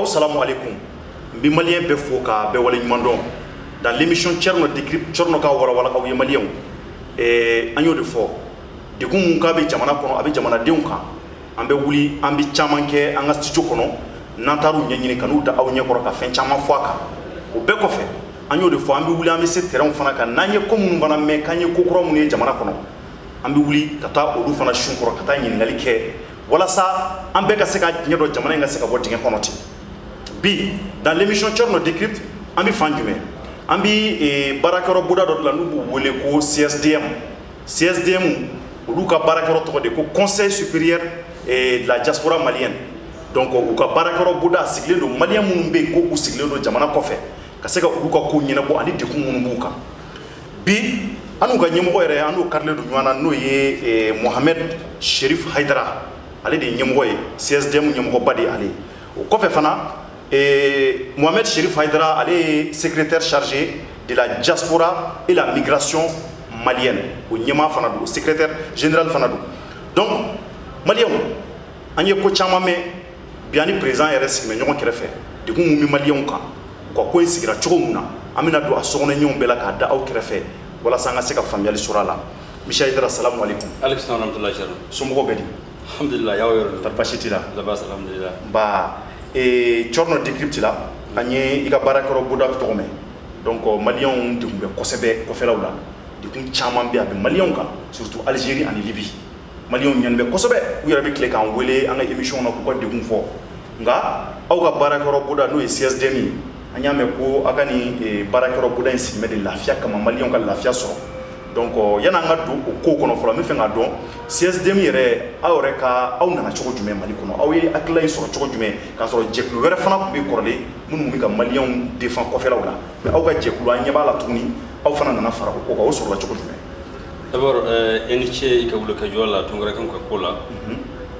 salam alaikum. Bi malien be foka be wala nyumando. Dans l'émission Tcherno décrypte Tcherno ka wala wala ka malien. Anyo de fo. De ko mun ka be jamana kono abi jamana deun kan. Ambe wuli ambi chamanke anga studio kono. Nantaru nyanyini kanu da aw nyekoro ka fen chama foaka. O be ko fe. Anyo de fo ambi wuli ambi se terrain fana ka nanye ko mun bana me kanye kokoro mun e jamana kono. Ambi wuli kata odu fana shunkoro kata nyingali ke. Voilà ça, on peut se faire des choses qui sont bi dans l'émission Tcherno décrypte, on peut faire du bien. On peut barakero Bouddha de la nouveau CSDM. CSDM, Luka barakero de Conseil supérieur de la diaspora malienne. Donc, Luka barakero Bouddha sigle do malien munbe ko sigle do jamana kofe. Kaseka Luka ko nyina bo ani de ko munbuka. Bi anu ga nyemo ere anu karle do nyana no ye Mohamed Cherif Haidara. Ale de nyemgoye CSDM nyemgo badi ale o kofé fana Mohamed Cherif Haidara ale secrétaire chargé de la diaspora et la migration malienne o nyema fana do secrétaire général fana do donc malien anye ko chama me biani président RS me nyongo kerefe de ko mumi malien kan ko sigira chogo muna amina do asogona nyom bela ka da aw kerefe wala sanga seka familial surala Michel Haidara assalamu alaikum alaikum salam warahmatullahi sombo bedi alhamdulillah ya wayro tarpashiti la bas alhamdulillah ba Tcherno décrypte la anye ika barakero Bouddha to me donc malien de be kosebe ko felawla de kun chaman bi abi malien ka surtout Algérie en Libye malien nyen be kosebe u yara bi kle kan wele anga émission na ko de kun fo nga aw ka barakero Bouddha no CSDM anya me ko akani barakero Bouddha insi me de lafia kama malien ka lafia so donc yana nga do ko kono folo mi fe nga don CSDM yere awre ka aw nana chogo jume mali kono aw yi akla yi so chogo jume ka so jeklu were fana ko be korle mun mu ka malien défend ko fela wala mais aw ga jeklu anya bala tuni aw fana nana fara ko ko so chogo jume d'abord eniche ka wulo ka jola tongre kan ko kola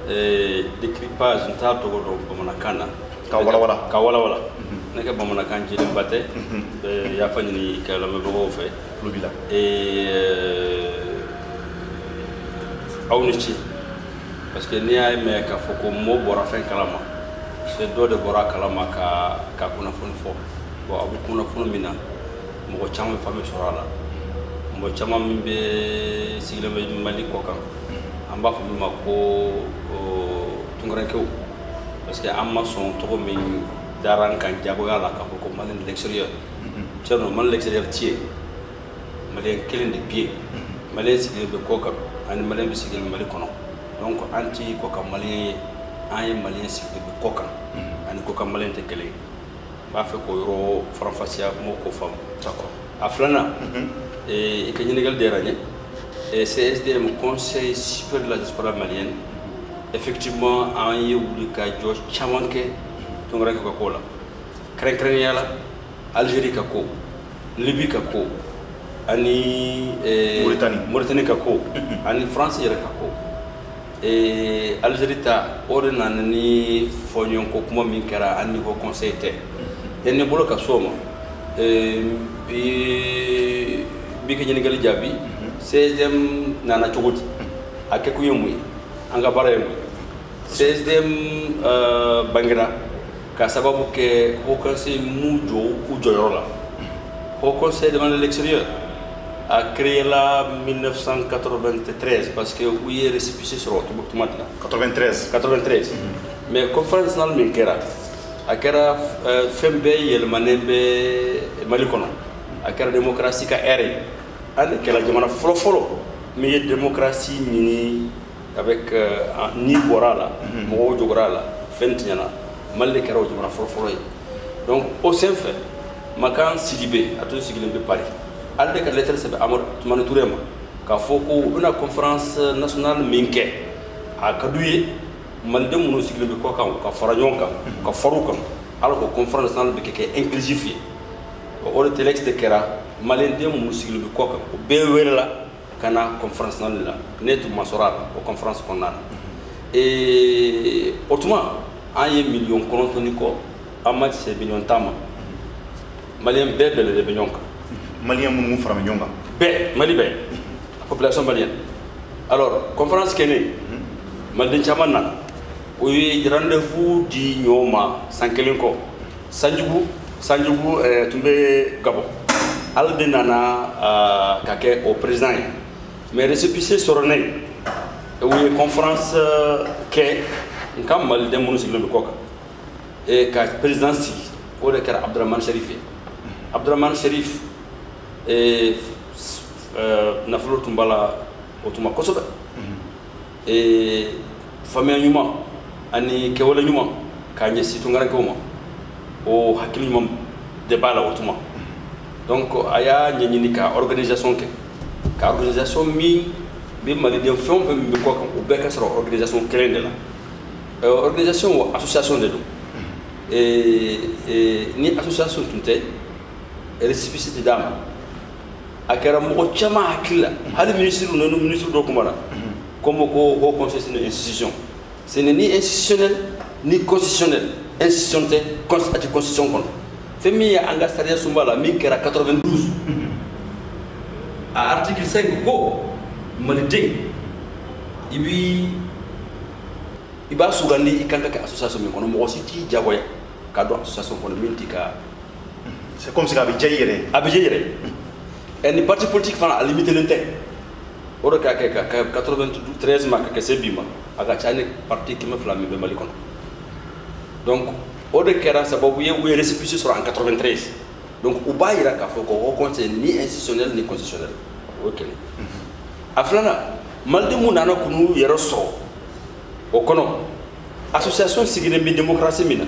décrypage nta to do bamana kana ka wala neka bamana kan jide mbate ya fanyini ka la me bo fe lubila awnici parce que ni ay me ka foko mo bora fen kalama c'est do de bora kalama ka kuna fon fo bo abu kuna fon mina mo chama fami sorala mo chama mbe sigla be mali ko kan amba fo ma ko tungrankew parce que amma son to min daran kan jabo yala ka ko man l'extérieur Tcherno man l'extérieur tie malien kelen de pied malien sigil be koka an malien be sigil mali kono donc anti koka malien ay malien sigil be koka an koka malien te kele ba fe ko ro franfacia mo ko fam d'accord aflana e ke nyegal deranye et CSDM conseil supérieur de la diaspora malienne effectivement an yewuli ka jo chamanke to ngara ko kola kren yala Algérie ka ko Libye ka ko ani Mauritanie ka ko ani France yere ka ko Algérie ta ordina ni fonyon ko kuma min kara ani ko conseil te enne bolo ka soma bi ke nyini gali jabi 16e nana chogoti ake ku yemu anga bara yemu 16e bangira ka sababu ke ko conseil mujo ku joyorola au conseil de l'extérieur a créé la 1993 parce que où il est récépissé sur automatique 93 mais conférence nationale minkera a kera fembe yel manembe malikono a kera démocratie ka ere ane kela jamana folo mais démocratie ni avec ni borala mo jogorala fentnyana malle kera jamana folo donc au sein fait makan Sidibé a tout sigilé de Paris alde ka lettre c'est amor tumane tourema ka foko une conférence nationale minke a kaduye malde muno sigilé de ko kan ka faranyonka ka faruka alors que conférence nationale be ke inclusif o le telex de kera malende muno sigilé de ko kan o be wela kana conférence nationale la netu masoral o conférence konana et autrement aye million konontoni ko amat c'est million tama malien bébé le benyonka malien mun frama nyonga bé mali bé population malienne alors conférence kene malden chamana o ye rendez-vous di ñoma sankelen ko sanjugu tumbe gabo albe nana ka ke au président mais récépissé sorone o ye conférence ke ngam mal dem monu siglo ko ka e ka président si o de kara Abdourahmane Sharif e nafolo tumbala o tuma kosobe e famille ñuma ani kewala ñuma ka ñe situ ngaran ko ma o hakili ñuma de bala o tuma donc aya ñi ka organisation mi be mali dem fon be mi ko kan o be ka soro organisation clé de la organisation ou association de do ni association tunte récépissé dama akara mo chama hakila hali ministre do kumara comme au conseil c'est une institution ce n'est ni institutionnel ni constitutionnel institutionnel constitution kon femi ya anga saria sumbala min kera 92 à article 5 ko mali ding iba sugandi ikanga ka association min kono mo siti jagoya ka do association kono min tika c'est comme si abijayere et les partis politiques font à limiter le temps. Au cas 93 ma que c'est bima, aga chane parti qui me flamme be malikon. Donc au de kera sababu ye ou récépissé sur en 93. Donc ou ba ira ka foko au conseil ni institutionnel ni constitutionnel. OK. Aflana malde mu nana kunu yero so. O kono association sigine bi démocratie mina.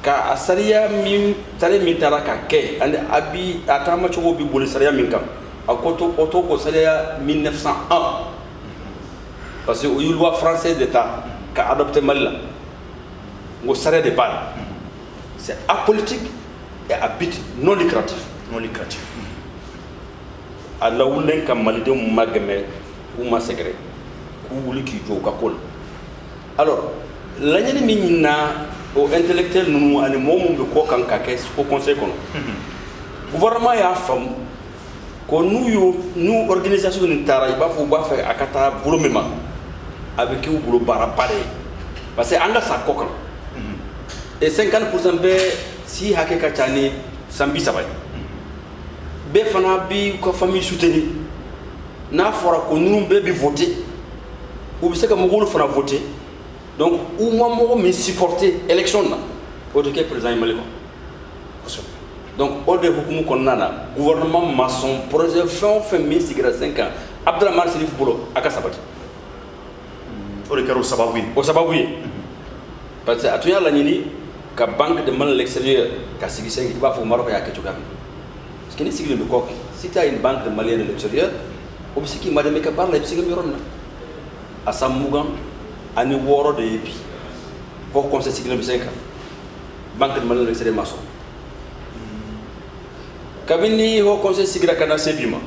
Ka asaria min tare min tara ka ke and abi atama chogo bi boli saria min kam akoto auto ko saria 1901 parce que une loi française d'état ka adopté Mali ngo saria de bal c'est apolitique et à but non lucratif ala wulen kam Mali de magame ou ma secret ku wuli ki jo ka kol alors lañani min na au intellectuel nous ani momo be ko kan ka ke ko conseil kono gouvernement ya fam ko nous organisation ni tara ba fo ba fa akata bulomema avec ou bulo bara pare parce que anga sa ko kan et 50% be si hake ka tani sambi sabay be fana bi ko famille soutenir na fora ko nous be bi voter ou bi se ka mo golu fana voter. Donc, où moi, me supporter l'élection, au de quel président il donc, au de le gouvernement maçon, projet fin 5 ans, Abdourahmane Sharif Bolo, à Kassabati. Au de Karo Sabawi. Au Sabawi. Parce que, à tout la Nini, la banque de mal à l'extérieur, qui s'est dit qu'il va faire au Maroc et à Ketchoukan. Parce qu'il y a une coque. Si tu as une banque de Malien à l'extérieur, au Bissiki, madame, qui parle, elle est à Samougan. Ani woro de yebi ko conseil cycle 5 banque de Mali l'extérieur maçon kabini ho conseil cycle kana sebima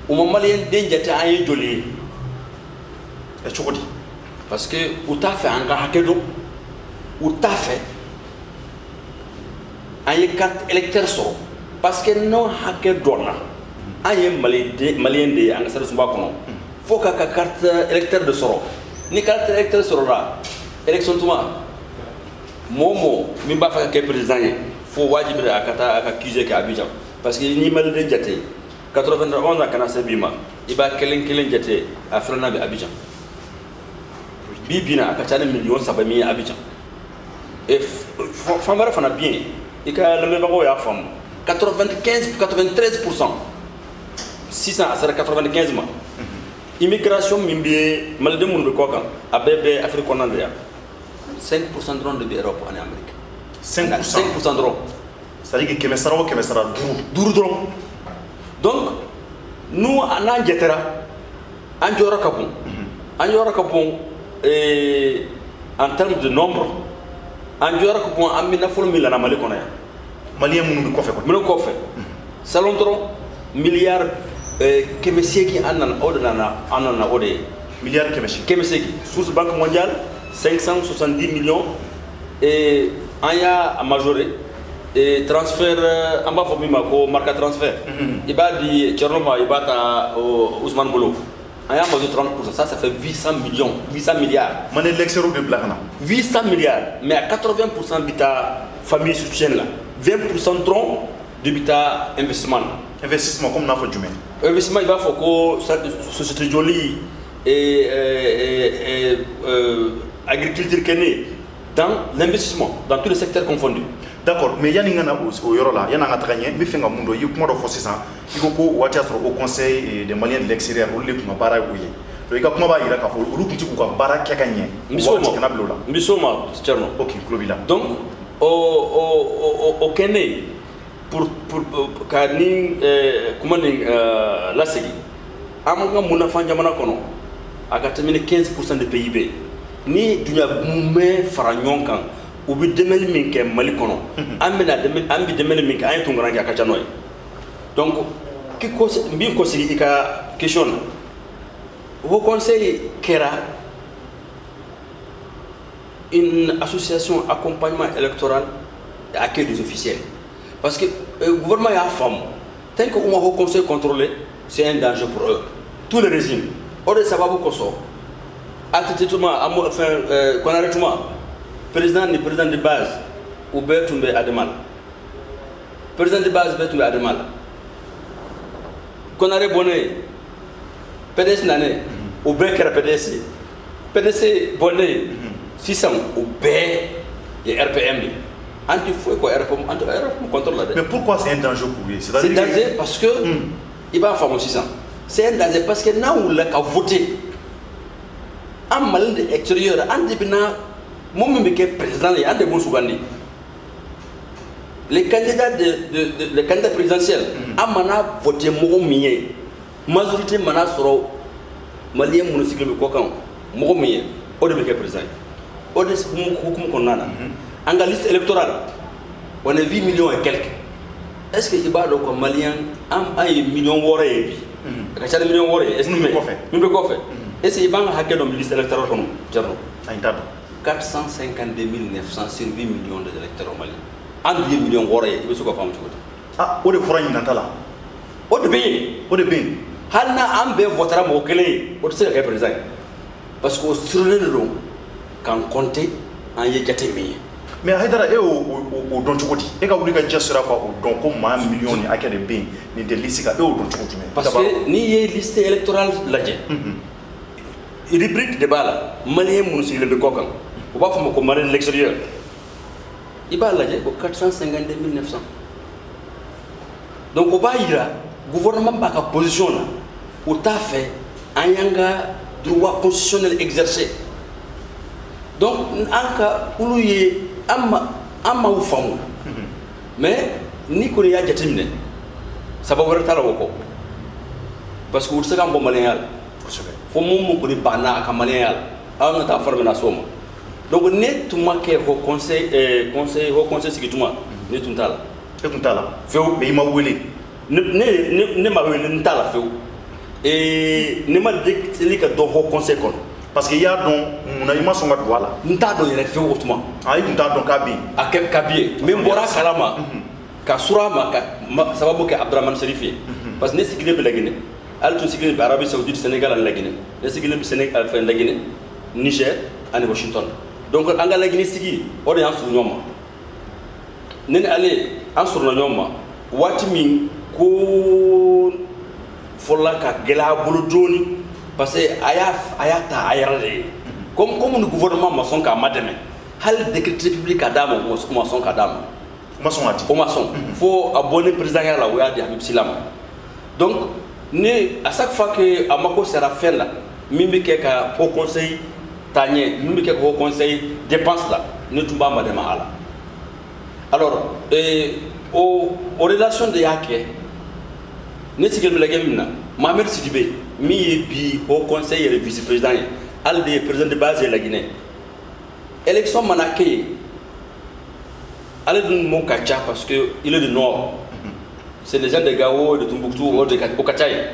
o malien denjata ay joli e chokodi parce que ou ta fait anga hakedo ou ta fait ay carte électeur so parce que non hakedo na ay malien de anga sa sumba kono faut ka carte électeur de soro ni carte électeur sur la élection tuma momo mi ba fa ke président faut wajibi akata accusé ka Abidjan parce que ni mal de jate 91 ans kana sebima iba kelen jate a frana bi Abidjan bibina akata million 700 Abidjan et famara fana bien et ka le même ko ya fam 93% 600 à 95 mois immigration mimbi malde mun be kokan abebe afrique konandria 5% drone de Europe en Amérique 5% drone ça dit que kemesara duru drone donc nous en jetera anjora kapon en termes de nombre anjora kapon amina folo milana mali kona ya malien mun be ko fe salon drone milliard Kemeseki anana ode milliard Kemeseki source banque mondiale 570 millions et aya majoré et transfert en bas formé ko marque transfert iba di Tchernoma iba ta Ousmane Bolo on a besoin de 30%, ça fait 800 millions, 800 milliards. Mané l'extérieur de Blakana. 800 milliards, mais à 80% d'habitat famille soutiennent là. 20% tronc d'habitat investissement. Investissement comme n'a pas du même. Investissement, il va falloir que société jolie et agriculture kenée dans l'investissement, dans tous les secteurs confondus. D'accord, mais il y a des gens qui ont gagné, mais il y a des gens qui ont fait ça. Il faut que au conseil des Maliens de l'extérieur, on les a barré. Donc, il y a des gens qui ont barré qui a gagné. Mbissoma, Tcherno. Ok, Globila. Donc, au Kenya, pour Kani, comment dire, la série, à mon moment, on a fait un 15% de PIB. Ni dunya mume faranyon kan ubi demel min ke mali kono amena demel ambi demel min ke ay tungran ya kacha noy donc ki ko mbi ko sigi ka question au conseil kera une association accompagnement électoral et accueil des officiels parce que le gouvernement a femme tant que on a conseil contrôlé c'est un danger pour eux tout le régime or ça va beaucoup so attitude enfin qu'on arrête tout président de base ou Bertumbe Ademal président de base Bertumbe Ademal qu'on arrête bonnet PDS nané ou Becker PDC bonnet 600 ou B et RPM anti fouet quoi RPM anti RPM contrôle là. Mais pourquoi c'est un danger pour lui? C'est un danger parce que il va faire 600. C'est un danger parce que là où il a voté en mal extérieur, en débina, moi même qui est président, il y a des bons souvenirs. Les candidats présidentiels, a mana voté Mouromie, majorité mana soro malien municipal de Kokan, Mouromie, au début qui est président. Au début qu'on a, en liste électorale, on a 8 millions et quelques. Est-ce que il va donc malien a 1 million d'euros? Est-ce que millions d'euros estimé? Nous le fait. Est-ce qu'il y a une liste électorale comme 452 900 millions d'électeurs maliens. En 2 millions d'euros, il faut que ah, où est le forain Natala? Où est le pays? Où est le pays? Hanna Ambe votera mon clé, où est le président? Parce que sur le long, quand compter, en y a mais Haidara est au don chukoti. Et quand vous dites que sera pas au don comme 1 million à quel bien, ni de liste au don chukoti. Parce que ni y liste électorale là. Il rubrique de bala, malien municipal de Kokan. On va faire comme malien de l'extérieur. Il va là, 452 900. Donc, on va y aller, le gouvernement n'a pas de position là. Où tu as fait un droit constitutionnel exercé. Donc, en cas où il y a un ou femme, mais ni qu'on y a déterminé, ça va vous retarder beaucoup. Parce que vous savez un bon malien. Faut mon ko ni bana ka malien ala ta former na soma donc ne tuma ke ho conseil sigi tuma ne tuntala e tuntala feu be ma wele ne ma wele ntala feu et ne ma de ka do ho conseil kon parce que ya don muna ima songa douala nta do yere feu otuma ay nta don kabi akep kabi même bora kalama ka surama ka sababu ke Abdurrahman Sherifi parce que ne sigile be la Guinée al tun sigile be Arabie Saoudite Sénégal la Guinée ne sigile be Sénégal fa la Guinée Niger et Washington donc anga la Guinée sigi o de en sur ñoma nene ale en sur ñoma wati min ko fola ka gela bulu joni parce que ayata ayarade comme le gouvernement maçon ka madame hal décret public adamo maçon ka damo maçon ati o maçon faut abonner président la oya di Habib Silam donc ne à chaque fois que amako sera fait là mimbi ke ka au conseil tanye mimbi ke au conseil dépense là ne tumba madame ala alors aux relations de yake ne sigel la gemina Mohamed Sidibé mi bi au conseil et vice-président al des président de base de la Guinée élection manake allez d'un mot kacha parce que il est du nord c'est les gens de Gao de Tombouctou ou de Okatay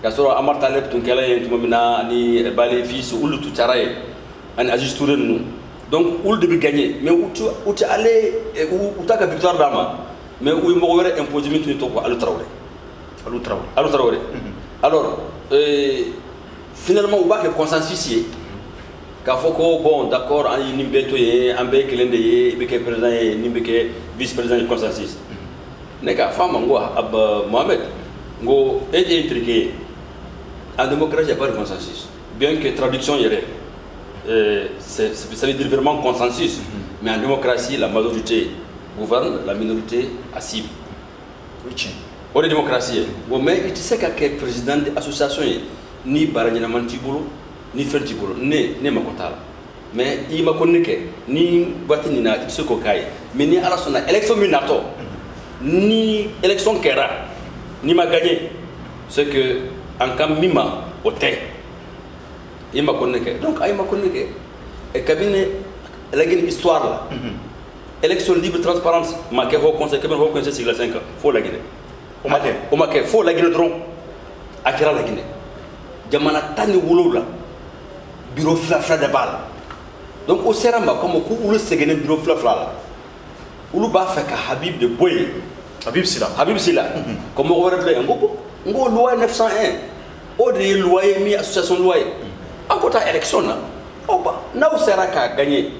kasoro Amar Taleb tunkela tumamina ni Bale fils ou le tout taraye an Aziz Touré nous donc où le début gagner mais où tu allais où tu as victoire d'ama mais où il m'aurait imposé tout to ko Alou Traoré alors finalement on va que consensus y k'a fɔ ko bon d'accord an ye nin bɛɛ to yen an bɛɛ ye kelen de ye i bɛ kɛ président ye nin bɛ kɛ vice président ye consensus ne k'a fɔ a ma n ko Mohamed n ko e de ye terikɛ ye en démocratie il n'y a pas de consensus bien que traduction yɛrɛ ça veut dire vraiment consensus mais en démocratie la majorité gouverne la minorité assume oui tiɲɛ o de démocratie ye bon mais i tɛ se ka kɛ président de association ye ni baara ɲɛnama t'i bolo ni fɛn t'i bolo ne mako t'a la mais i ma ko ne kɛ ni waati nin na i bɛ se k'o k'a ye mais ni ala sɔnna élection min natɔ ni élection kɛra n'i ma gagné c'est que en ka min ma o tɛ i ma ko ne kɛ donc a ye ma ko ne kɛ kabini lagin histoire la élection libre transparence ma kɛ haut conseil kabini haut conseil sigila 5 ans fo laginɛ o ma kɛ fo laginɛ dɔrɔn a kɛra laginɛ jamana 17 bureau fila de b'a la donc o sera ma comme ko olu sɛgɛnnen bureau fila la olu b'a fɛ ka Habib de bɔ yen Habib Sila ko mɔgɔ wɛrɛ bila yen n ko loi 901 o de ye loi ye min association loi ye an ko taa élection na aw ba n'aw sera k'a gagner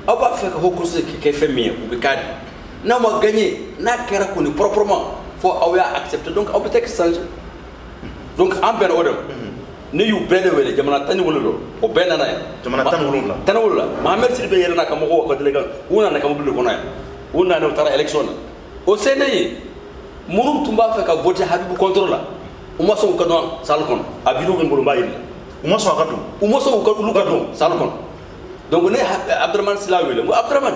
aw b'a fɛ ka haut conseil kɛ fɛn min ye u bɛ k'a di n'aw ma gagner n'a kɛra kɔni proprement fo aw y'a accepter donc aw bɛ taa changer donc an bɛnna o de ma ne y'u bɛɛ de wele jamana 17 o bɛɛ nana yan jamana 17 Mohamed Sidibé yɛrɛ n'a ka mɔgɔw ka délégation u nana ka mobili de kɔnɔ yan u nana u taara élection na o se ne ye minnu tun b'a fɛ ka voter Habibu contre la u ma sɔn u ka don salle kɔnɔ a vidéo bɛ n bolo n b'a yir'i la u ma sɔn a ka don u ma sɔn olu ka don salle kɔnɔ donc ne Abdraman Sila wele n ko Abdraman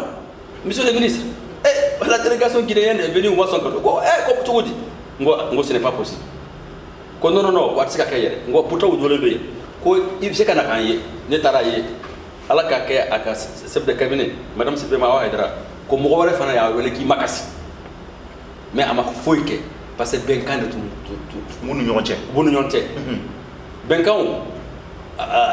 monsieur le ministre la délégation guinéenne est venue u ma sɔn ka don ko ko cogo di n ko ce n'est pas possible ko non ko a tɛ se ka kɛ yɛrɛ n ko pourtant u jɔlen bɛ yen ko i bɛ se ka na k'an ye ne taara ye ala k'a kɛ a ka chef de cabinet madame Sidibé Awa Haidara ko mɔgɔ wɛrɛ fana y'a wele k'i ma kasi mais a ma foyi kɛ parce que bɛnkan de tun u ni ɲɔgɔn cɛ bɛnkanw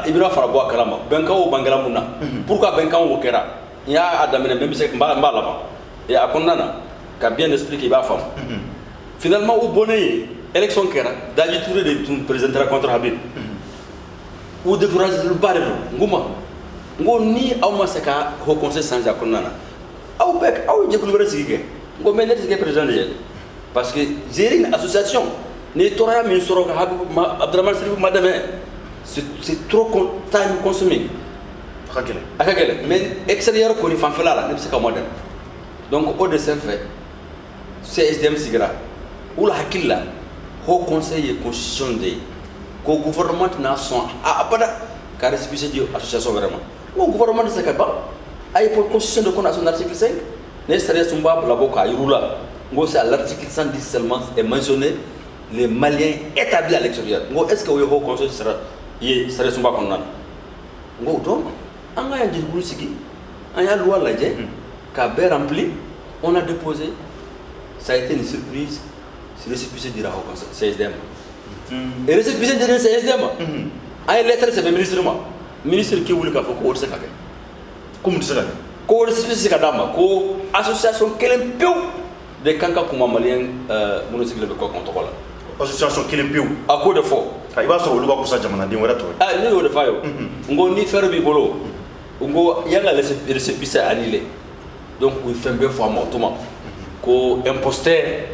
i bɛna fara bɔ a kalama bɛnkanw bangela mun na pourquoi bɛnkanw kɛra n y'a daminɛ n b'a laban a kɔnɔna na ka bien expliquer i b'a faamu finalement u bɔnnen yen élection kɛra Daji Touré de tun présentera contre Habib u découragé ba de don n ko ni aw ma se ka haut conseil changer a kɔnɔna na aw ye jɛkulu wɛrɛ sigi kɛ n ko mais ne tɛ se kɛ président de ye parce que gérer une association ni tɔɔrɔya min sɔrɔ ka Abdraman Sidibé ma dɛmɛ c'est trop time consuming a ka gɛlɛn mais extérieur kɔni fanfɛla la ne bɛ se ka ma dɛmɛ donc o de sen fɛ CSDM sigira u la hakili la haut conseil ye constitution de ye ko gouvernement tɛna sɔn abada ka récépissé di association wɛrɛ ma n ko gouvernement tɛ se ka ban a ye constitution de kɔnɔ à son article 5 ne sariya sun b'a bila bɔ k'a yir'u la n ko c'est à l'article 110 seulement est mentionné les Maliens établis à l'extérieur n ko est ce que o ye haut conseil ye sariya sun b'a kɔnɔna na n ko donc an ka yan jɛkulu sigi an y'a loi lajɛ k'a bɛɛ rempli on a déposé ça a été une surprise récépissé dira au conseil CSDM et récépissé dira CSDM an ye lettre sɛbɛn ministre k'i wuli k'a fɔ ko o tɛ se ka kɛ ko mun tɛ se ka kɛ ko récépissé ka d'a ma ko association kelen pewu de kan ka kuma maliyɛn minnu sigilen bɛ kɔkan tɔgɔ la association kelen pewu a k'o de fɔ i b'a sɔrɔ olu b'a kusa jamanaden wɛrɛ tɔ ne y'o de f'a ye n ko ni fɛɛrɛ b'i bolo n ko yan ka récépissé annulé donc u ye fɛn bɛɛ fɔ a ma o tuma ko imposteur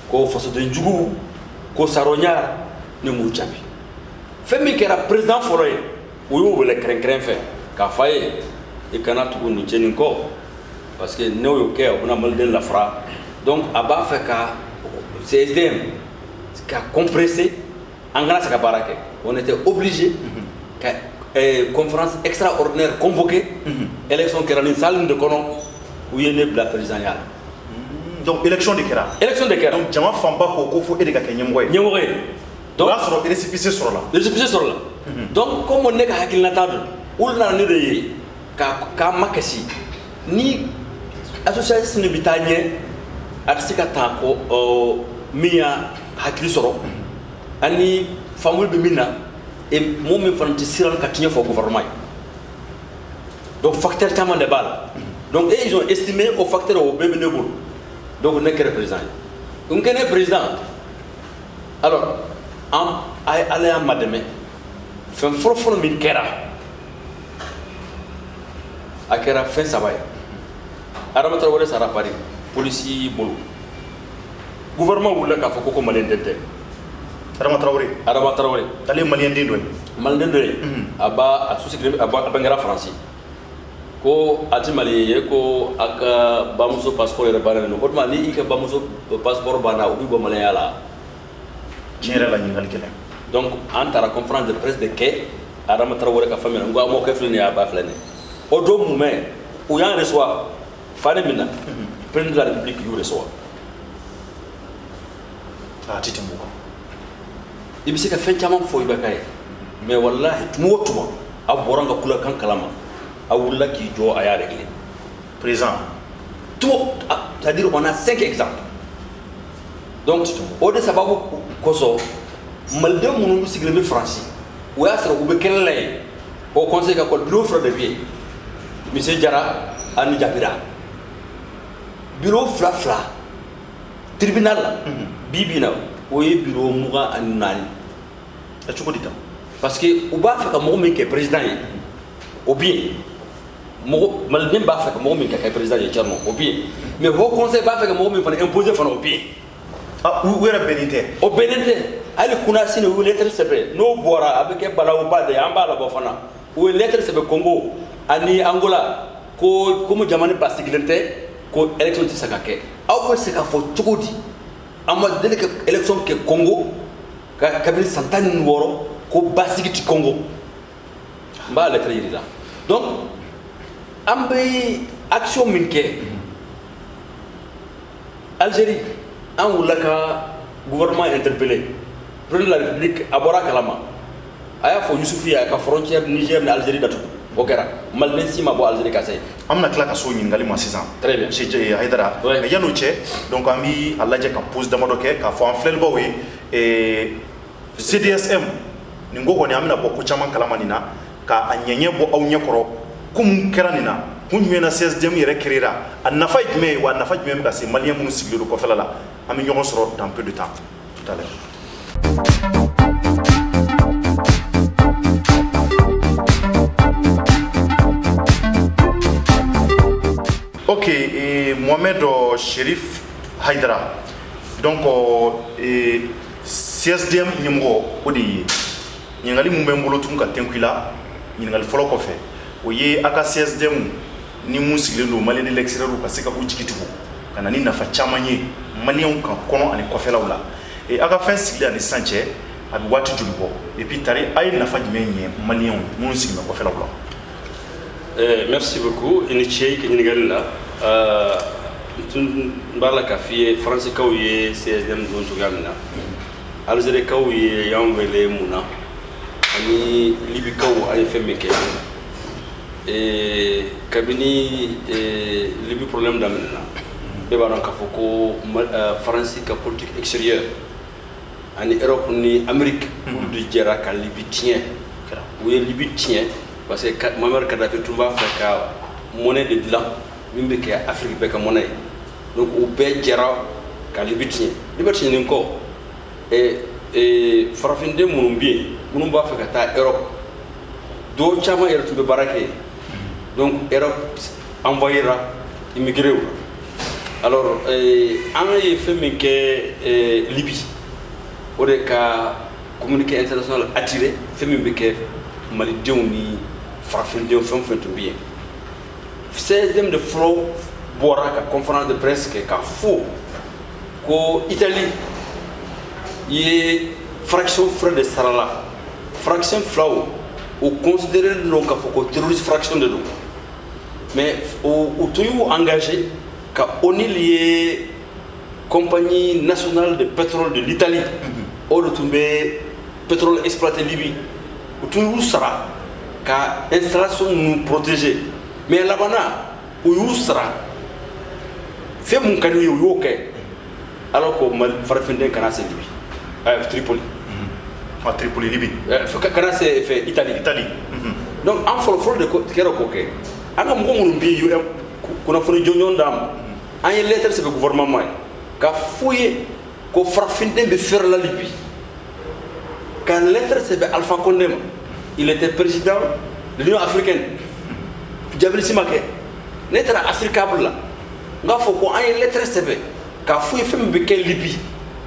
ko fasoden jugu ko saroɲa ne m'u jaabi fɛn min kɛra président fɔlɔ ye u y'o wele kɛrɛnkɛrɛn fɛ k'a fɔ a ye i kana tugu nin cɛ nin kɔ parce que n'o y'o kɛ o bɛna maliden lafara donc a b'a fɛ ka CSDM ka compresser an kana se ka baara kɛ on était obligé ka conférence extraordinaire convoquée élection kɛra nin salle de kɔnɔ u ye ne bila président ya la donc élection de kɛra donc jama fanba ko fo e de ka kɛ ɲɛmɔgɔ ye donc o y'a sɔrɔ récépissé sɔrɔla donc comme ne ka hakilinata don olu nana ne de ye k'a makasi ni association bɛ taa ɲɛ a tɛ se ka taa ko min y'a hakili sɔrɔ ani faamuli bɛ min na mɔgɔ min fana tɛ siran ka tiɲɛ fɔ gouvernement ye donc facteur caman de b'a la donc ils ont estimé o facteur o bɛɛ bɛ ne bolo donc ne kɛra président ye n kɛlen président alors ala y'a ma dɛmɛ fɛn fɔlɔfɔlɔ min kɛra a kɛra fɛn saba ye Adama Traoré sara Paris polisi bolo gouvernement wulila k'a fɔ ko maliyɛn den tɛ Adama Traoré ale maliyɛn den dɔ ye maliyɛn den dɔ ye a bangera Faransi ko a tɛ maliyɛn ye ko a ka bamuso passeport yɛrɛ bannen don o tuma ni i ka bamuso passeport banna o bɛ bɔ maliyɛnya la tiɲɛ yɛrɛ la ɲininkali kɛlɛ donc an taara conférence de presse de kɛ Adama Traoré ka famille n ko a mɔkɛ filɛ nin ye a ba filɛ nin ye o don mumɛ u y'an recevoir fane min na président de la République y'u recevoir a tɛ tɛmɛ o kan i bɛ se ka fɛn caman fɔ i bɛ k'a ye mais walahi tuma o tuma a bɔra n ka kulekan kalama a wulila k'i jɔ a y'a réglé président c'est-à-dire on a 5 exemples donc o de sababu kosɔn maliden minnu sigilen bɛ Faransi o y'a sɔrɔ u bɛ kɛlɛ la yen o conseil ka kɔrɔ bureau fila de bɛ yen monsieur Jara ani Jabira bureau fila tribunal la bi bi in na o ye bureau 24 a cogo di tan parce que u b'a fɛ ka mɔgɔ min kɛ président ye o bɛ yen mɔgɔ maliden b'a fɛ ka mɔgɔ min kɛ président ye tiɲɛ o bɛ yen mais haut conseil b'a fɛ ka mɔgɔ min fana imposer fana o bɛ yen u yɛrɛ bɛnnen tɛ o bɛnnen tɛ hali kunasini u ye lettre sɛbɛn n'o bɔra a bɛ kɛ balawuba de ye an b'a labɔ fana u ye lettre sɛbɛn Congo ani Angola ko komi jamana basigilen tɛ ko élection tɛ se ka kɛ aw bɛ se k'a fɔ cogo di an ma deli ka élection kɛ Congo kabini san 16 ko basigi tɛ Congo n b'a lettre yir'i la donc an bɛ action min kɛ Algérie an wulila ka gouvernement interpellé président de la République a bɔra kalama a y'a fɔ Youssoufi ye a ka frontière Niger ni Algérie datugu o kɛra maliden si ma bɔ Algérie ka se an bɛna tila ka so ɲininkali ma sisan très bien monsieur Haidara mais yan'o cɛ donc an bɛ a lajɛ ka pause damadɔ kɛ k'a fɔ an filɛlibaw ye CDSM nin ko kɔni an bɛna bɔ ko caman kalama nin na ka a ɲɛɲɛ bɔ aw ɲɛkɔrɔ ko mun kɛra nin na kun jumɛn na CSDM yɛrɛ créera a nafa ye jumɛn ye wa a nafa jumɛn bɛ ka se maliyɛn minnu sigilen don kɔfɛla la an bɛ ɲɔgɔn sɔrɔ dans peu de temps tout à l'heure. Ok, Mohamed Cherif Haidara. Donc, CSDM ɲɛmɔgɔ o de ye ɲininkali mun bɛ n bolo tun ka tɛnku i la ɲininkali fɔlɔ kɔfɛ o ye a ka CSDM ni mun sigilen don maliyɛn de l'extérieur ka se ka u jigi tugu ka na ni nafa caman ye maliyɛnw kan kɔnɔ ani kɔfɛlaw la a ka fɛn sigilen ani sisan cɛ a bɛ waati joli bɔ et puis tari a ye nafa jumɛn ɲɛ maliyɛnw minnu sigin bɛ kɔfɛlaw la. Merci beaucoup i ni ce i ka ɲininkali la n b'a la k'a f'i ye faransikaw ye CSDM don cogoya min na Algérikaw ye y'an wele mun na ani Libikaw an ye fɛn min kɛ kabini Libi problème daminɛna bɛɛ b'a dɔn k'a fɔ ko Faransi ka politique extérieure ani Europe ni Amérique olu de jɛra ka Libi tiɲɛ u ye Libi tiɲɛ parce que Muammar Kadhafi tun b'a fɛ ka monnaie de dilan min bɛ kɛ Afrique bɛɛ ka monnaie donc u bɛɛ jɛra ka Libi tiɲɛ Libi tiɲɛnen kɔ farafinde minnu bɛ yen minnu b'a fɛ ka taa Europe dɔw caman yɛrɛ tun bɛ baara kɛ donc Europe envoyera immigrés alors an ye fɛn min kɛ Libi o de ka communiqué international attiré fɛn min bɛ kɛ malidenw ni farafindenw fɛn fɛn tun bɛ yen CSDM de fɔlɔ bɔra ka conférence de presse kɛ k'a fɔ ko Italie ye fraction frais de sarala fraction filaw o considéré non k'a fɔ ko terroriste fraction de don mais o tun y'u engagé ka ONIL ye compagnie nationale de pétrole de l'Italie o de tun bɛ pétrole exploité Libye o tun y'u sara ka installation ninnu protéger mais labana u y'u sara fɛn mun ka di u ye u y'o kɛ alors que farafinden kana se Libye Tripoli Tripoli Libye kana se fɛ Italie donc an fɔlɔ de kɛra k'o kɛ an ka mɔgɔ minnu bɛ UN kunnafoni jɔnjɔn d'an ma an ye lettre sɛbɛn gouvernement ma ye k'a f'u ye ko farafinden bɛ fɛrɛ la Libye ka lettre sɛbɛn Alpha Condé ma il était président de l'Union africaine. Djibril Simaké. N'était africable là. Nga faut qu'on ait lettre CB. Ka fouille femme beke Libye.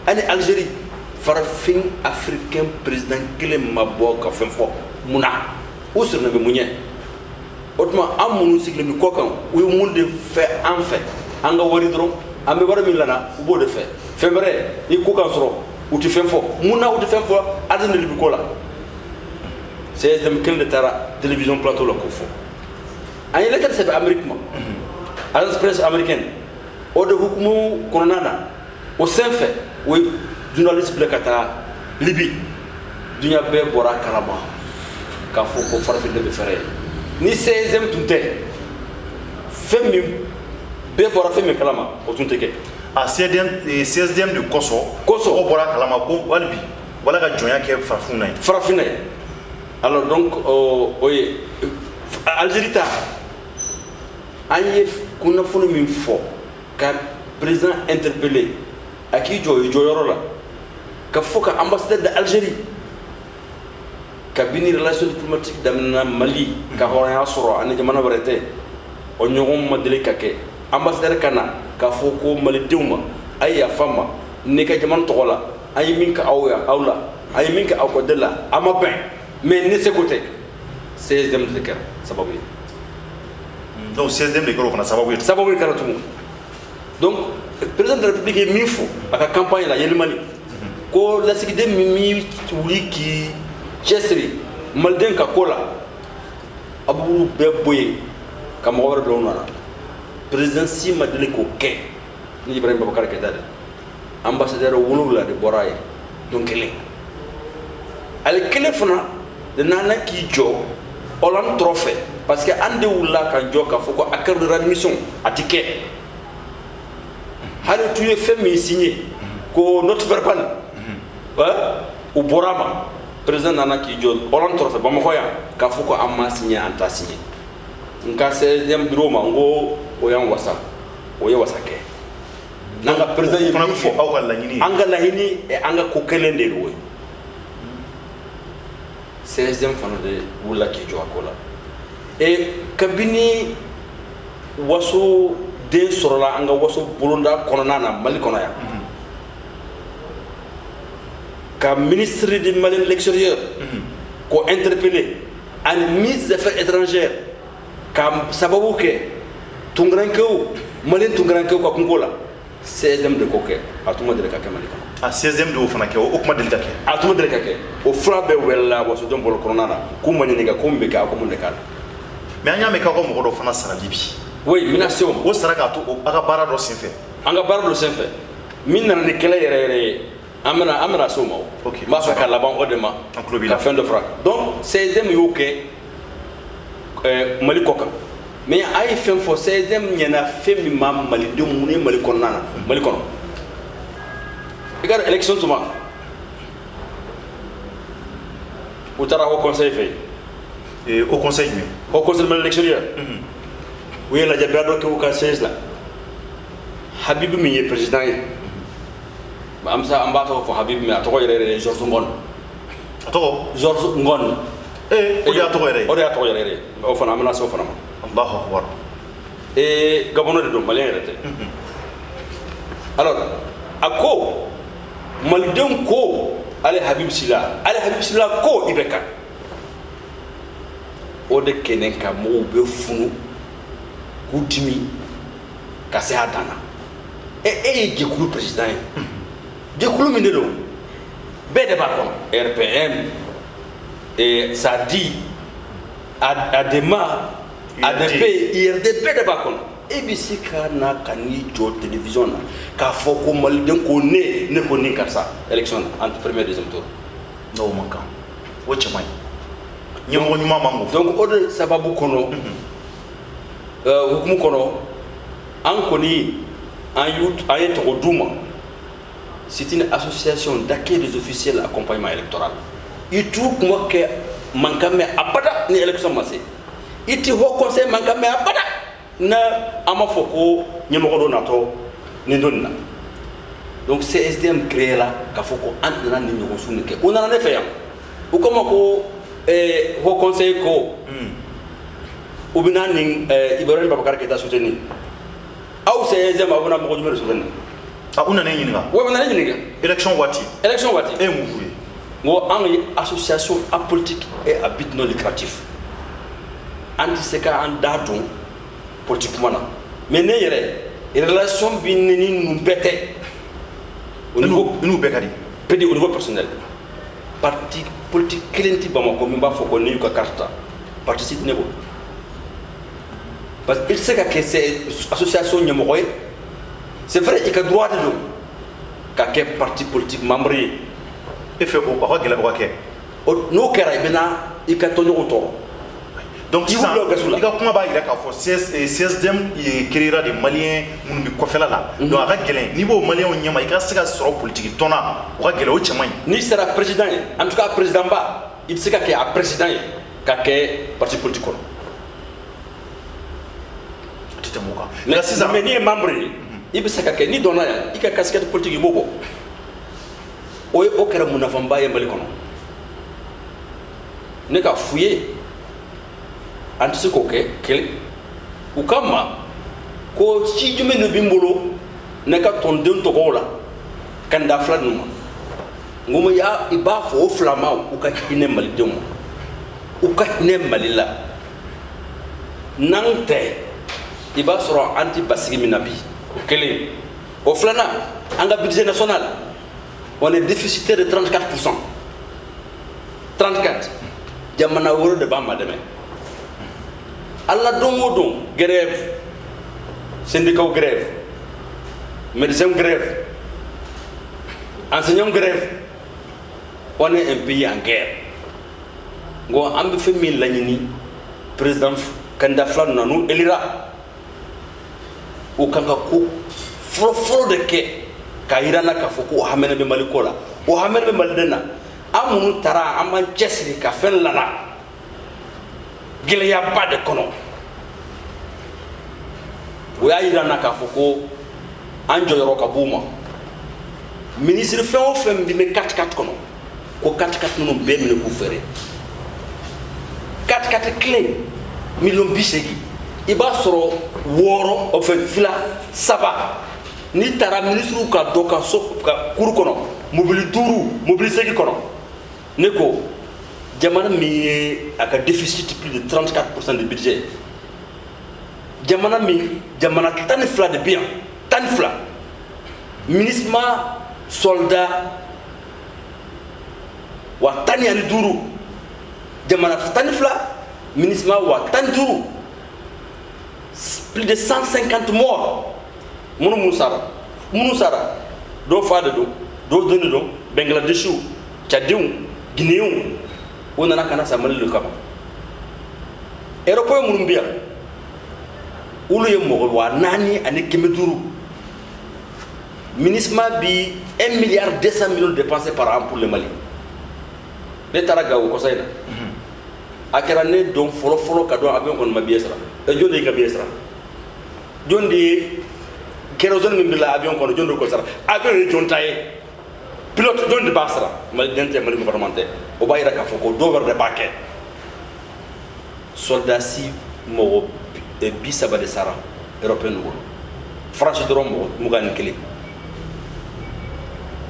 Ani Algérie. Farafin africain président kele mabo ka femme fo. Mouna. Où sur ne mounye. Autrement, am mounou sigle mi kokan. Ou moun de fait en fait. Anga wari dron. Ambe wara milana. Ou beau de fait. Février. Ni kokan soro. Ou tu fais fort. Mouna ou tu fais fort. Adène de Libikola. C'est de la télévision plateau la Kofo. Aïe, lettre c'est américain. Agence presse américaine. Au de Hukumu Konana. Au Saint-Fait. Oui, journaliste Blekata. Libye. Dunya Be Bora Kalama. Kafo ko farfi de faire. Ni 16e tunte. Femi Be Bora Femi Kalama. Au tunte ke. À 16e de Koso. Koso. Au Bora Kalama ko Walbi. Voilà que Joya qui est Farfuna. Farfuna. Alors donc, oui, Algérie ta, aïe, qu'on a fait une fois, qu'un président interpellé, à qui Joy Yorola, qu'a fait qu'un ambassadeur d'Algérie, qu'a béni relation diplomatique d'Amna Mali, qu'a rien à soro, à Nedjamana Varete, on y aura modélé kake, ambassadeur Kana, qu'a fait qu'au Mali Duma, aïe à femme, n'est qu'à Tola, aïe minka aula, aïe minka akodela, à ma pain. Mais de ce côté, 16e de cœur, ça va bien. Donc 16e de cœur, ça va bien. Ça va bien, tout le monde. Donc, le président de la République est mis fou à la campagne là, il y a le Mali. Quand la sécurité mimi qui chestri, malden kakola, abou beboye, comme on va le dire. Président si madele koké, ni Ibrahim Babakar Keïta, ambassadeur Wouloula de Boraye, donc elle est. Elle est fana. De nana qui joue Hollande trophée parce que ande oula kan joue ka foko accord de réadmission à ticket. Hali tu es fait mais signé ko note verbal au Borama président nana qui joue Hollande trophée ba makoya ka foko amma signé anta signé. Nka 16e bureau ma ngo oyan wasa oya wasake. Nanga président fana fo awala nyini. Anga lahini e anga ko kelende lo. 16e fana de wula ki jo akola et kabini waso de sorola anga waso bulunda konona na Mali konaya ka ministre du Mali de l'extérieur ko interpellé an ministre des affaires étrangères ka sababu ke tungrankew Mali tungrankew ko kungola 16e de koke atuma de ka Mali kono à 16e de Ofanake, au Okma del Kake. À tout le monde, au frappe, la voiture de Bolcorona, comme on est comme Beka, comme on est calme. Mais il y a un mec comme Rodofana Sarabibi. Oui, mination. Au Saragato, au Agabara do Sinfe. Agabara do Sinfe. Mina ne kelere amena somo. Ok. Masaka la banque odema. La fin de frappe. Donc, 16e yoke Mali Koka. Mais aïe fin for 16e n'y en a fait mi mam Mali de Mouni Mali Konana. Mali Kono. Regarde l'élection tout le monde. Où tu as au conseil fait? Et au conseil, mais. Au conseil de l'élection. Oui, il y a des gens qui ont conseillé là. Habib mi est président. Amsa ambato pour Habib mi a trop yéré Georges Ngon. Attends. Georges Ngon. Eh, il y a trop yéré. Il y a trop yéré. Au fond, amena so fana. Allahu Akbar. Et Gabon de Malien était. Alors, à quoi? Malden ko ale Habib Sila ko ibeka o de kenen ka mo be funu kutimi ka se adana jekulu président jekulu minelo be de ba kon RPM et ça dit ADEMA ADP IRDP de ba kon ABC kana kani jo télévision na ka foko malden ko ne ko ni karsa élection entre premier et deuxième tour no manka wo chamai nyamo nyuma mango donc o de sababu kono hukumu kono an koni an yut ayet ko duma c'est une association d'accueil des officiels accompagnement électoral il trouve moi que mankame abada ni élection massé iti ho conseil mankame abada na amafoko nyemogodo nato nindonna donc CSDM créé là ka foko antena ni nyogo sunike on a ne fait ou comme ko haut conseil ko ou bien Ibrahim Babakar qui est soutenu ou c'est un peu de monde soutenu ah on a n'est pas ouais on a n'est élection wati et mouvement moi en association apolitique et à but non lucratif anti seka en daton politiquement mais ne relation binini nous pété au niveau nous bécari pédé au niveau personnel parti politique kelenti bamako mi ba foko ne yuka carte parti site nebo parce qu'il sait que c'est association nyamoy c'est vrai il a droit de nous ka parti politique membre et fait au pas gela braquet no kera bena il ka tonyo auto donc il y a comment ba il a ka fo CSDM il créera des maliens mun bi ko fela la donc aka gelen niveau malien on nyama il ka sika sur politique tona wa gela o chamay ni sera président en tout cas président ba il sait que a président ka parti politique ko tete moka la sisa mais ni membre il be saka ke ni dona ya il ka casquette politique boko o kɛra munafamba ye Mali kɔnɔ ne ka fouiller an tɛ se k'o kɛ kelen u ka ma ko si jumɛn de bɛ n bolo ne ka tɔnden tɔgɔw la kanda fila ninnu ma n ko i b'a fɔ o fila ma u ka hinɛ malidenw ma u ka hinɛ Mali la n'an tɛ i b'a sɔrɔ an tɛ basigi min na bi o kelen o filanan an ka budget national on est déficitaire de 34%. 34. Jamana woro de bamba deme. Allah don grève. Syndicat grève. Médecins grève. Enseignants grève. On est un pays en guerre. Ngo ambe fait mille lagnini président candidat flan nanu elira. O kanga ko folo de ke Kairana Kafoko, Hamene Malikola, or Hamene Maldena, Amun Tara, Aman Chesri, Kafen Lana, Gileya Bade Kono. We are Irana Kafoko, Anjo Rokabuma. Ministre Fem Fem Bime 4-4 Kono, Ko 4-4 no Bemine Koufere. 4-4 clé, Milon Bisegi, Ibasoro, Woro, of a Villa, Saba. Ni tara ministre ka doka so ka kuru kono mobili duru mobili segi kono neko jamana mi aka déficit plus de 34% de budget jamana mi jamana tanifla de bien tanifla ministre soldat wa tani ani duru jamana tanifla ministre wa tan duru plus de 150 morts munu sara do faade do doni do Bangladeshu Tchadiou Guinéou on a kana sa Mali le kama aéroport munu biya ulu ye mo wa nani ani kemeduru ministre bi 1 milliard 200 millions dépensés par an pour le Mali ne taraga ko sayna akera ne don folo ka do avion kon mabiesra e jode ga biesra jondi kérosène min bila avion kono jondo ko sara avion jontaye pilote jondi basra mal dente mal gouvernemental o bayira ka foko dover de baké soldat si mo e bisaba de sara européen wo france de rombo mu gan kili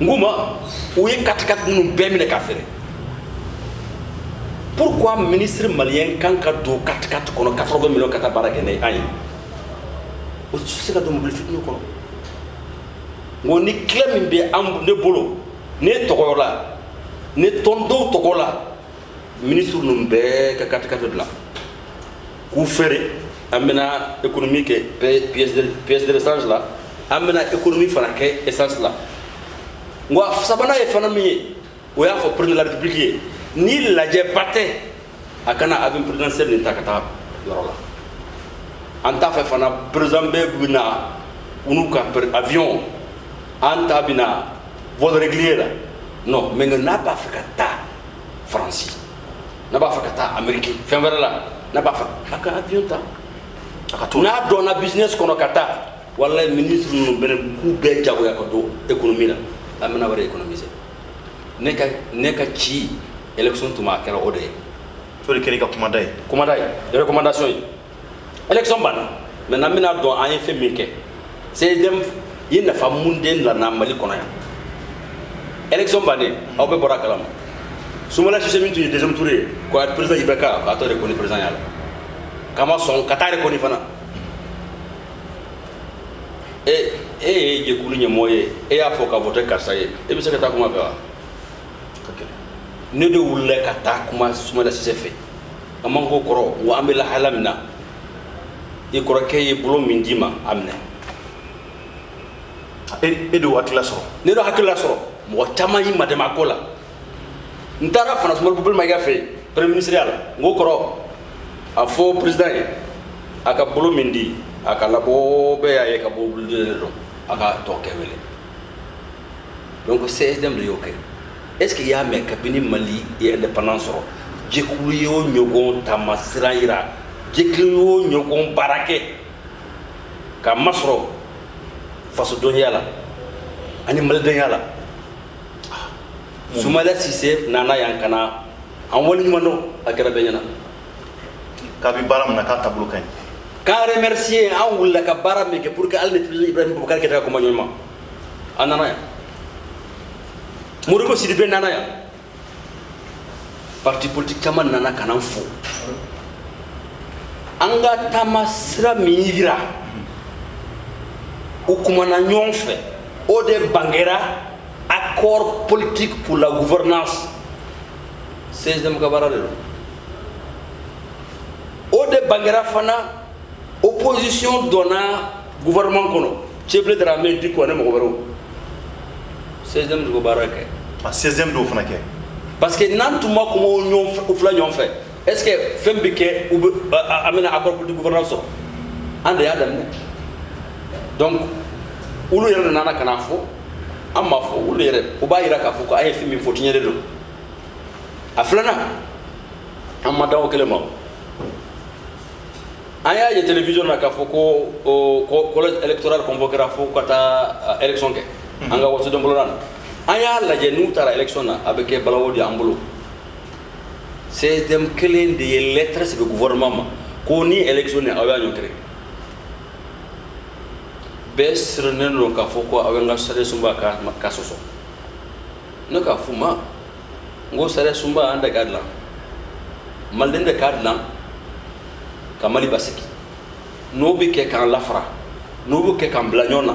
nguma uyi 4-4 nous bemine ka fere pourquoi ministre malien kan ka do 4-4 kono 80 millions kata barake ne ay o se ka do mobile fitno kono ngoni clem be am ne bolo ne tokola ne tondo tokola ministre num be ka 4-4 de la ku fere amena économique pièce de rechange là amena économie fana ke essence là ngwa sabana e fana mi o ya fo président de la république ni la je baté akana avion présidentiel ni takata yorola anta fa fana président be bina unuka per avion anta bina vol régulier là non mais n'a pas fait kata français n'a pas fait kata américain fin vera là n'a pas fait aka avion ta aka na dona business kono kata wallahi ministre no benen ku be jago ya ko do économie là amena wara économiser neka ci élection tuma kala ode to le keri ka commandai recommandation élection ban mais na mina do an fait minke c'est dem yina fa munde la na mali kono ya élection bané aw be bora kalam sumala ci semintu ni deuxième tour ko président ibeka ka to reconnu président yalla kama son katare ko ni fana je kulu nye moye e ya fo ka voter kasaye e bi se ka ta kuma fa ne de wulle ka ta kuma sumala ci se fe amango koro wa amela halamna e koro kay bulo min dima amna e do akila so ne do hakila so mo tama yi madama kola ntara fana sumala bubul ma ga fe premier ministre yalla ngo koro a fo président aka bulo min di aka labo be ya ka bo bulde do aka to kewele donc c'est dem de yoke est-ce qu'il y a mais kabini mali et indépendance ro jekuyo nyogon tamasiraira jekuyo nyogon barake ka masro faso donyala ani maldanyala sumala sise nana yankana an wali mano akara benyana kabi baram na ka tablu kan ka remercier an wulla ka baram ke pour que alne président Ibrahim Boubacar Keita ko magnoma anana ya Modibo Sidibé nana ya parti politique taman nana kanan fo anga tamasra miira ou kumana nyonfe o de bangera accord politique pour la gouvernance 16e kabara de o de bangera fana opposition donna gouvernement kono cheble de la main du ko ne mo baro 16e do baraka 16e do fana ke parce que nantuma ko mo ñom o fla ñom fait est-ce que fembe ke ou amena accord pour du gouvernance ande adam ne donc ulu yere nana kana fo amma fo ulu yere o ba yira ka fo ko ay fi mi fo tinyere do aflana amma dawo kelema aya ye télévision na ka fo ko collège électoral convoquera fo kata élection ke anga woso do mbolonan aya la je nu tara élection na avec balawodi ambulo c'est dem kelen de lettres de gouvernement ko ni élection ne awya nyokre besre neno ka fo ko awenga sare sumba ka soso no ka fuma ngo sare sumba anda gadla maldende kadla kamali basiki nobi ke kan lafra nobi ke kan blanyona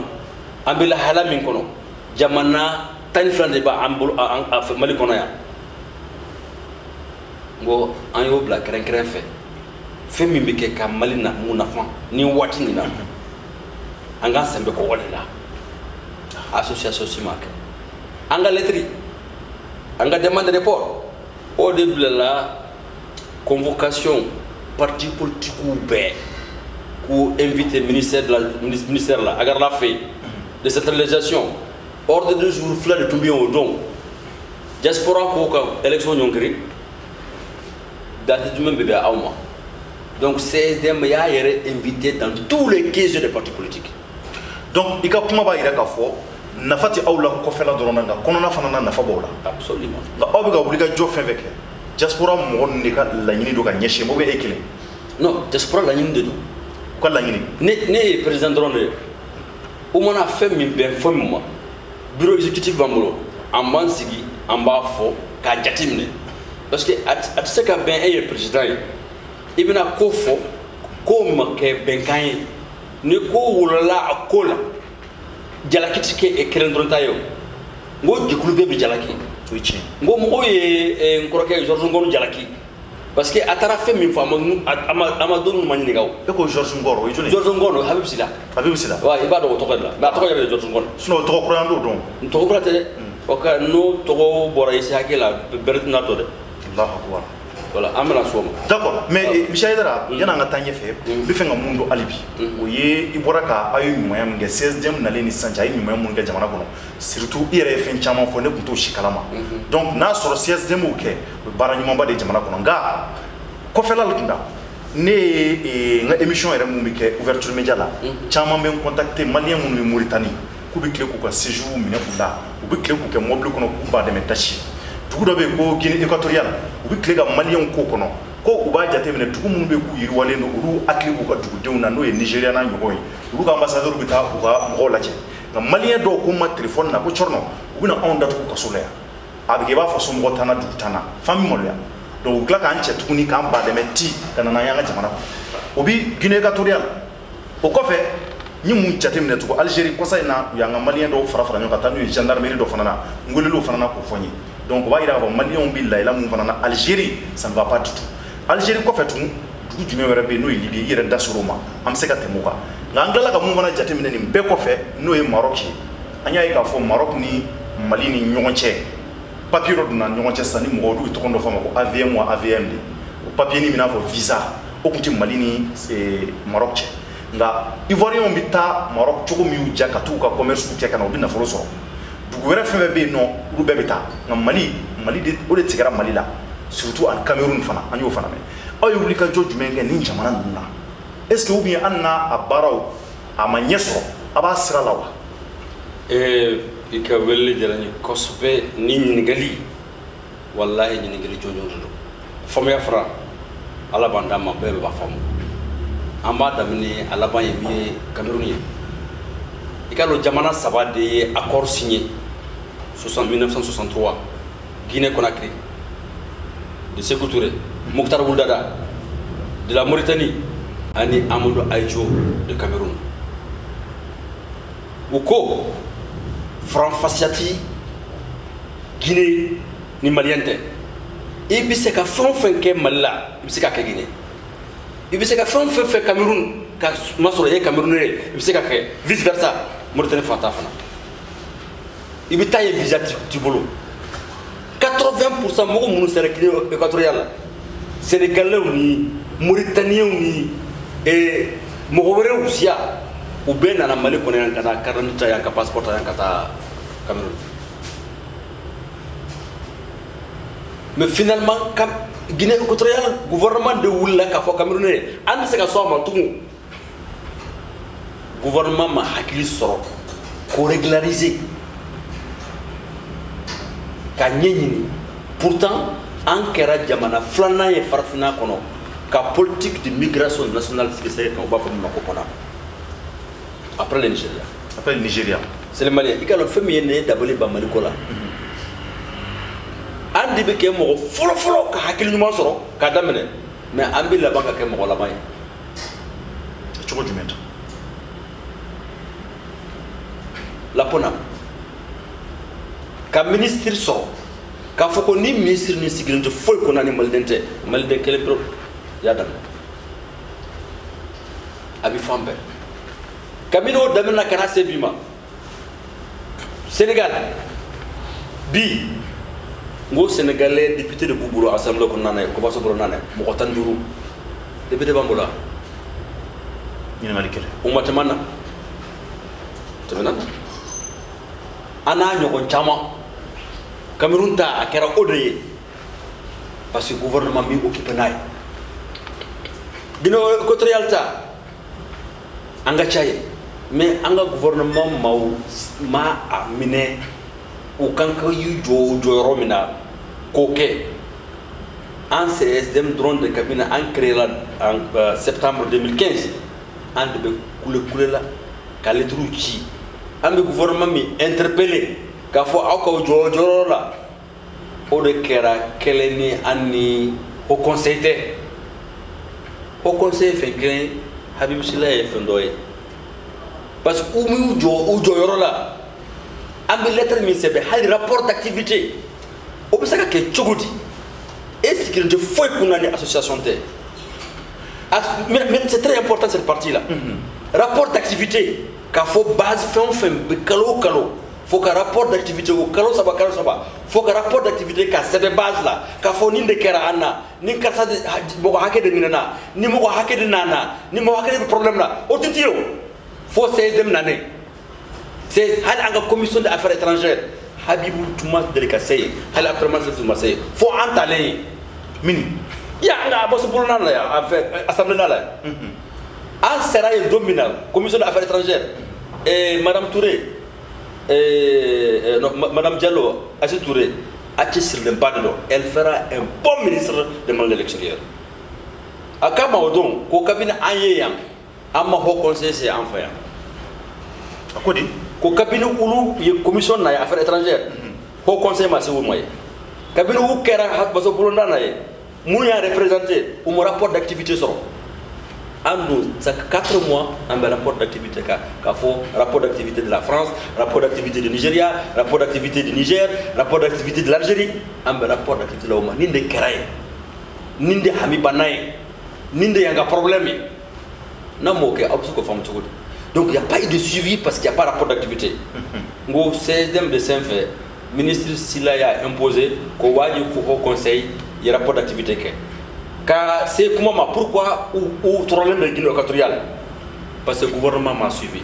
ambila hala min kono jamana tan frande ba ambul mali kono ya ngo an yo bla kren kren fe min bi ke kan mali na munafan ni wati ni na anga sembe ko wala association simak anga lettre anga demande report au début de la convocation parti politique ou bé pour inviter ministère là agar la fait de cette réalisation ordre de jour fla de tomber au don diaspora ko ka élection ñonkri date du même bébé à moi donc c'est des meilleurs invités dans tous les cases des partis politiques. Donc ika kuma ba ira ka fo nafati awla ko fela doronanga kono na fana na nafa bola absolument da obiga obliga jo feveke diaspora mo ni ka la nyini do ka nyeshe mo be ekile non diaspora la nyini de do ko la nyini ne président doronde o mona fait min ben fo mo bureau exécutif bambulo en bansigi en ba fo ka jatimne parce que at ce ka ben e président ibina ko fo ko ma ke ben kan ne ko wulala akola jalaki tike e kerendronta yo ngo jikulu be jalaki wichi ngo mo ye nkoroke George Ngonu jalaki parce que atara fe min fama ama donu manyini gaw e ko George Ngoro yi joni George Ngonu Habib Sila wa ibado to kodla ba to yabe George Ngonu sino to ko rando don to ko brate o ka no to bora isi hakela bertina to de Allahu akbar voilà amela soma d'accord mais Michel Dara yana nga tanye fe bi fe nga mundo alibi o ye ibora ka ayu moyam nge 16e na leni sanja ayu moyam nge jamana kono surtout ire fe chama fo ne kunto shikalama donc na soro 16e o ke bara nyuma ba de jamana kono nga ko fela lutunda ne nga émission ere mu mi ke ouverture média la chama men contacter malien mu Mauritanie ku bi kle ku ka séjour mi ne fula ku bi kle ku ke mobile kono ku ba de metachi tugu do be ko Guinée équatoriale ubi klega malien ko kono ko u b'a jateminɛ dugu minnu bɛ k'u yiriwalen don olu hakili b'u ka dugudenw na n'o ye Nigéria n'a ɲɔgɔn ye olu ka ambassadeur bɛ taa u ka mɔgɔw lajɛ nka maliyɛn dɔw ko n ma telefɔni na ko Cɔrɔnɔ u bɛna anw datugu kaso la yan a bɛ kɛ i b'a fɔ somɔgɔ t'an na dugu t'an na f'an bɛ maloya donc u tila k'an cɛ tuguni k'an badɛmɛ ti ka na n'an y'an ka jamana kɔnɔ o bi Guinée équatoriale o kɔfɛ n ye mun jateminɛ tugun Algérie kɔsa in na u y'an ka maliyɛn dɔw fara fara ɲɔgɔn kan taa n'u ye gendarmerie dɔ fana na n weleliw fana na k'o fɔ n ye donc o b'a yira k'a fɔ maliyɛnw bɛ layɛlɛ mun fana na Algérie ça ne va pas du tout Algérie kɔfɛ tun dugu jumɛn wɛrɛ bɛ yen n'o ye Libye i yɛrɛ da ser'o ma an bɛ se ka tɛmɛ o kan nka an tilala ka mun fana jateminɛ nin bɛɛ kɔfɛ n'o ye Maroc ye an y'a ye k'a fɔ Maroc ni Mali ni ɲɔgɔn cɛ papier dɔ donna ɲɔgɔn cɛ sisan ni mɔgɔw olu bɛ tɔgɔ dɔ fɔ a ma ko AVM ou AVM de o papier nin bɛ n'a fɔ visa o tun tɛ Mali ni Maroc cɛ nka Ivoiriyɛnw bɛ taa Maroc cogo min y'u diya ka t'u ka commerce kɛ ka na u bɛ nafolo sɔrɔ dugu wɛrɛ fɛn fɛn bɛ yen nɔ olu bɛɛ bɛ taa nka Mali de o de tigɛra Mali la surtout en Cameroun fana an y'o fana mɛn aw ye wulikajɔ jumɛn kɛ nin jamana ninnu na est ce que ou bien hali n'a baaraw a ma ɲɛ sɔrɔ a b'a sira la wa. I ka weleli diyara n ye kosɛbɛ ni ɲininkali walahi ɲininkali jɔnjɔn de don faamuya fara ala b'an d'a ma bɛɛ b'a faamu an b'a daminɛ a laban ye min ye Cameroun ye i ka dɔn jamana saba de ye accord signé 1963 Guinée Conakry de Sékou Touré Moctar Wouldada de la Mauritanie ani Amadou Ahidjo de Cameroun u ko faranfasiyati Guinée ni maliyɛn tɛ i bɛ se ka fɛn o fɛn kɛ Mali la i bɛ se ka kɛ Guinée i bɛ se ka fɛn o fɛn fɛ Cameroun ka ma sɔrɔ i ye Camerounais ye i bɛ se ka kɛ vice versa Mauritanie fan ta fana i bɛ taa ye visa t'i bolo 80% mɔgɔ minnu sera Guinée équatoriale la Sénégalais ni Mauritaniens ni mɔgɔ wɛrɛw siya u bɛɛ nana Mali kɔnɔ yan ka na carte d'identité ta yan ka passeport ta yan ka taa Cameroun mais finalement Guinée équatoriale gouvernement de wulila k'a fɔ Camerounais an tɛ se ka sɔn a ma tugun gouvernement ma hakili sɔrɔ k'o régulariser ka ɲɛ ɲini pourtant an kɛra jamana filanan ye farafinna kɔnɔ ka politique de migration nationale sigi sen kan u b'a fɔ min ma ko PONAP après le Nigeria. Après le Nigeria. C'est le Malien. Il y a le fait que je d'abord ba Mali ko la. An de be ke mo folo folo ka hakili nyuma soro ka damene mais an bi la banka ke mo la may. Cogo jumɛn ta? La PONAP. Ka ministre soro ka fɔ ko ni ministre ni sigilen tɛ foyi ko na ni Maliden tɛ Maliden kelen pro ya dam. Abi fambe. Kamino damina kana se bima Sénégal bi ngo Sénégalais député de Boubouro assemblée ko nané ko baso bro nané mo ko tan duru député bambola ni mali kele umata manna tabana ana ñoko chama Cameroun ta akera odeye parce que gouvernement mi occupé nay dino ko trialta anga chaye mais anga gouvernement ma amine o kanka yu jo mina koke en CSDM drone de cabine en créé là en septembre 2015 en de coulé là ka lettre ci en le gouvernement mi interpellé ka fo ako jo là o de kera keleni ani au conseil fait Habib Silla e fendoye parce que umu jo yoro la ambi lettre mi sebe hali rapport d'activité o be saka ke chogodi est-ce que je foi pour une association té mais c'est très important cette partie là rapport d'activité ka fo base fin be kalo faut que rapport d'activité au kalo saba faut que rapport d'activité ka cette base là ka fo ni de kera anna ni karsa de mo hake de minana ni mo hake de nana ni mo hake de problème là o titio faut CSDM nané c'est hal anga commission des affaires étrangères Habibou Toumas de Kassé hal après de Marseille faut entaler mini ya nga boss pour nana ya affaire assemblée là en sera dominal commission des affaires étrangères et madame Touré Madame Diallo, Assez Touré, elle fera un bon ministre de l'élection. akama odon ko kabine anye yan amma ho conseil c'est enfin akodi ko kabine ulu ye commission na affaires étrangères ho conseil ma c'est wo moy kabine wu kera hat baso bulonda na ye mun ya représenter au rapport d'activité soro ando ça 4 mois un rapport d'activité ka fo rapport d'activité de la France, rapport d'activité du Nigeria, rapport d'activité du Niger, rapport d'activité de l'Algérie, un rapport d'activité de l'Oman ninde keraye ninde hami banaye ninde yanga problème na moke absu ko fam tugudi. Donc il y a pas eu de suivi parce qu'il y a pas rapport d'activité. Ngo 16e de Saint-Fait ministre Silaya imposé ko waji ko conseil il rapport d'activité ke ka c'est comment pourquoi ou problème de Guinée équatoriale parce que le gouvernement m'a suivi.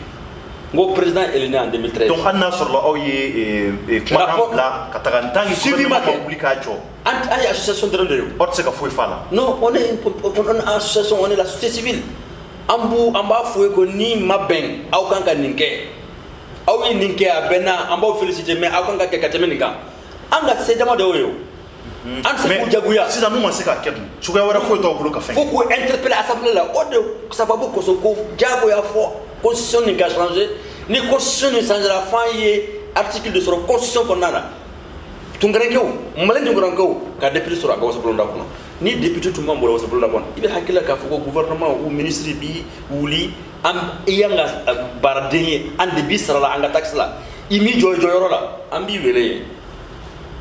Ngo président est né en 2013. Donc anna sur la oye rapport là katagantangi suivi ma publicacho anti association de rendez-vous otse ka foi fala. Non, on est une association, on est la société civile. Ambu amba foué ko ni maben au kanka ninke au yi ninke abena amba féliciter mais au kanka ke kateme ninka anga sedama de oyo an se ko jaguya si nous c'est ka kedu chuga wara fo to bulu ka fin faut ko interpeller assemblée là o de sababu ko so ko jagoya fo constitution ni ka changer ni constitution ni changer la fin yi article de sur constitution ko nana tungarenkew malen tungarenkew ka député sur aga so blonda ko ni député tout membre wasa blonda ko ibe hakila ka fo gouvernement ou ministre bi wuli am yanga baradenye ande bi sala anga tax la imi joy joyoro la am bi wele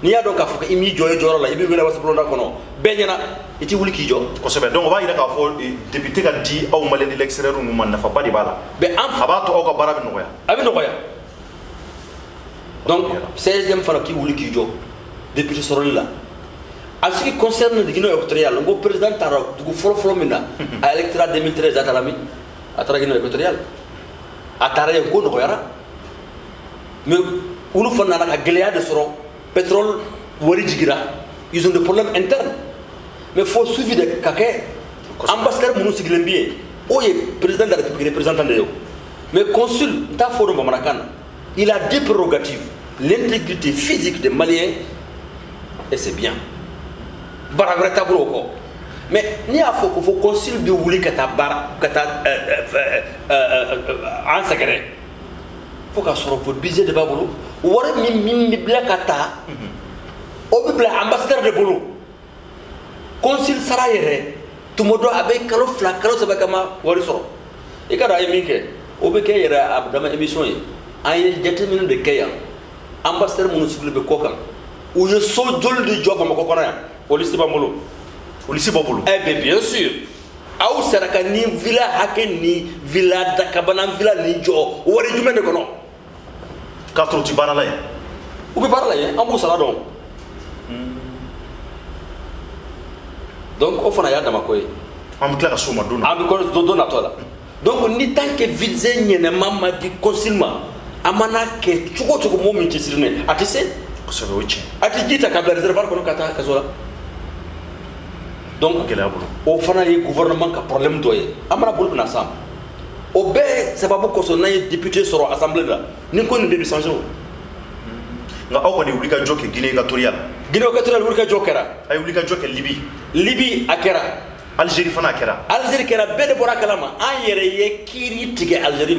ni ya do ka fo imi joy joyoro la ibi wele wasa blonda ko no benyana iti wuli ki jo ko sebe donc on va ira ka fo député ka di aw malen de l'extérieur mu man nafa badi bala be am habato o ka barabi no ya abi no ya donc 16e fala ki wuli ki jo député soroli la. En ce qui concerne le Guinée équatoriale, le président Tara, du Folo Mina, à l'électorat 2013 à Tarami, à la Guinée équatoriale, à Taraya Gonoyara. Mais où nous faisons la Galéa de Soron, pétrole, Warijigira, ils ont des problèmes internes. Mais il faut suivre des caquets. Ambassadeur Mounou Siglembié, président de la République, représentant de eux. Mais consul, Taforo Mamarakan, il a des prérogatives. L'intégrité physique des Maliens, et c'est bien. Mais il faut consul de Wouli Kata en secret. Il faut qu'on soit pour budget de Babolo. Ou alors, Kata, ou ambassadeur de Bolo. Consul Sarayere, tout le monde avec Kalof, la Kalof, avec Kama, Warisoro. Et quand il y a Mike, au Béké, il y a dans ma émission, il y a des minutes de Kaya, ambassadeur municipal de Kokan, où je suis de job à Mokokona. Au lycée Bambolo. Au lycée Bambolo. Eh bien, sûr. Aou Saraka ni villa Haken ni villa Dakabana villa ni Jo. Ou est-ce que tu connais? Quand tu parles là. Où tu parles là? En Boussala donc. Donc, au fond, il y a des makoy. On me claque sur ma donne. On me connaît donne à toi là. Donc, ni tant que vidze ni ne mama di consilement. Amana ke chuko chuko mo mi tisirne. Atise? C'est le week-end. Atijita kabla réservoir kono kata kazola. Donc, au fond, il y a un gouvernement qui a un problème. Il y a un problème. Au bé, c'est pas beaucoup de députés sur l'Assemblée. Nous ne pouvons pas changer. Nous avons dit que nous avons Guinée équatoriale. Guinée équatoriale, nous avons dit que Libye. Libye, Akera. Algérie, Fanakera. Algérie, Kera, Bede Borakalama. Aïe, Kiri, Tige, Algérie.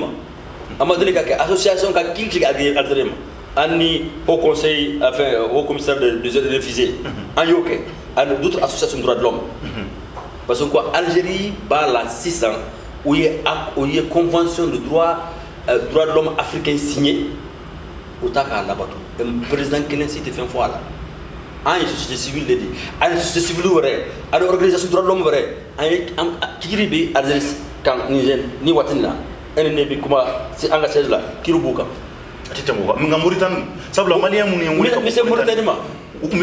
Amadou association qui Tige, Algérie. Ani au conseil, enfin, au commissaire de refusé. En Yoke. D'autres associations de droits de l'homme. Parce que quoi, Algérie, par la 600, où il y a une convention de droits de l'homme africain signée, au Taka là-bas. Le président Kennedy était fait un fois là. Une société civile dit, une société civile vraie, une organisation de droits de l'homme vraie, qui ribe Algérie, quand ni Watina, un nébé comme c'est engagé là, qui rubuka. Mauritanie, ça veut dire que c'est Mauritanie. C'est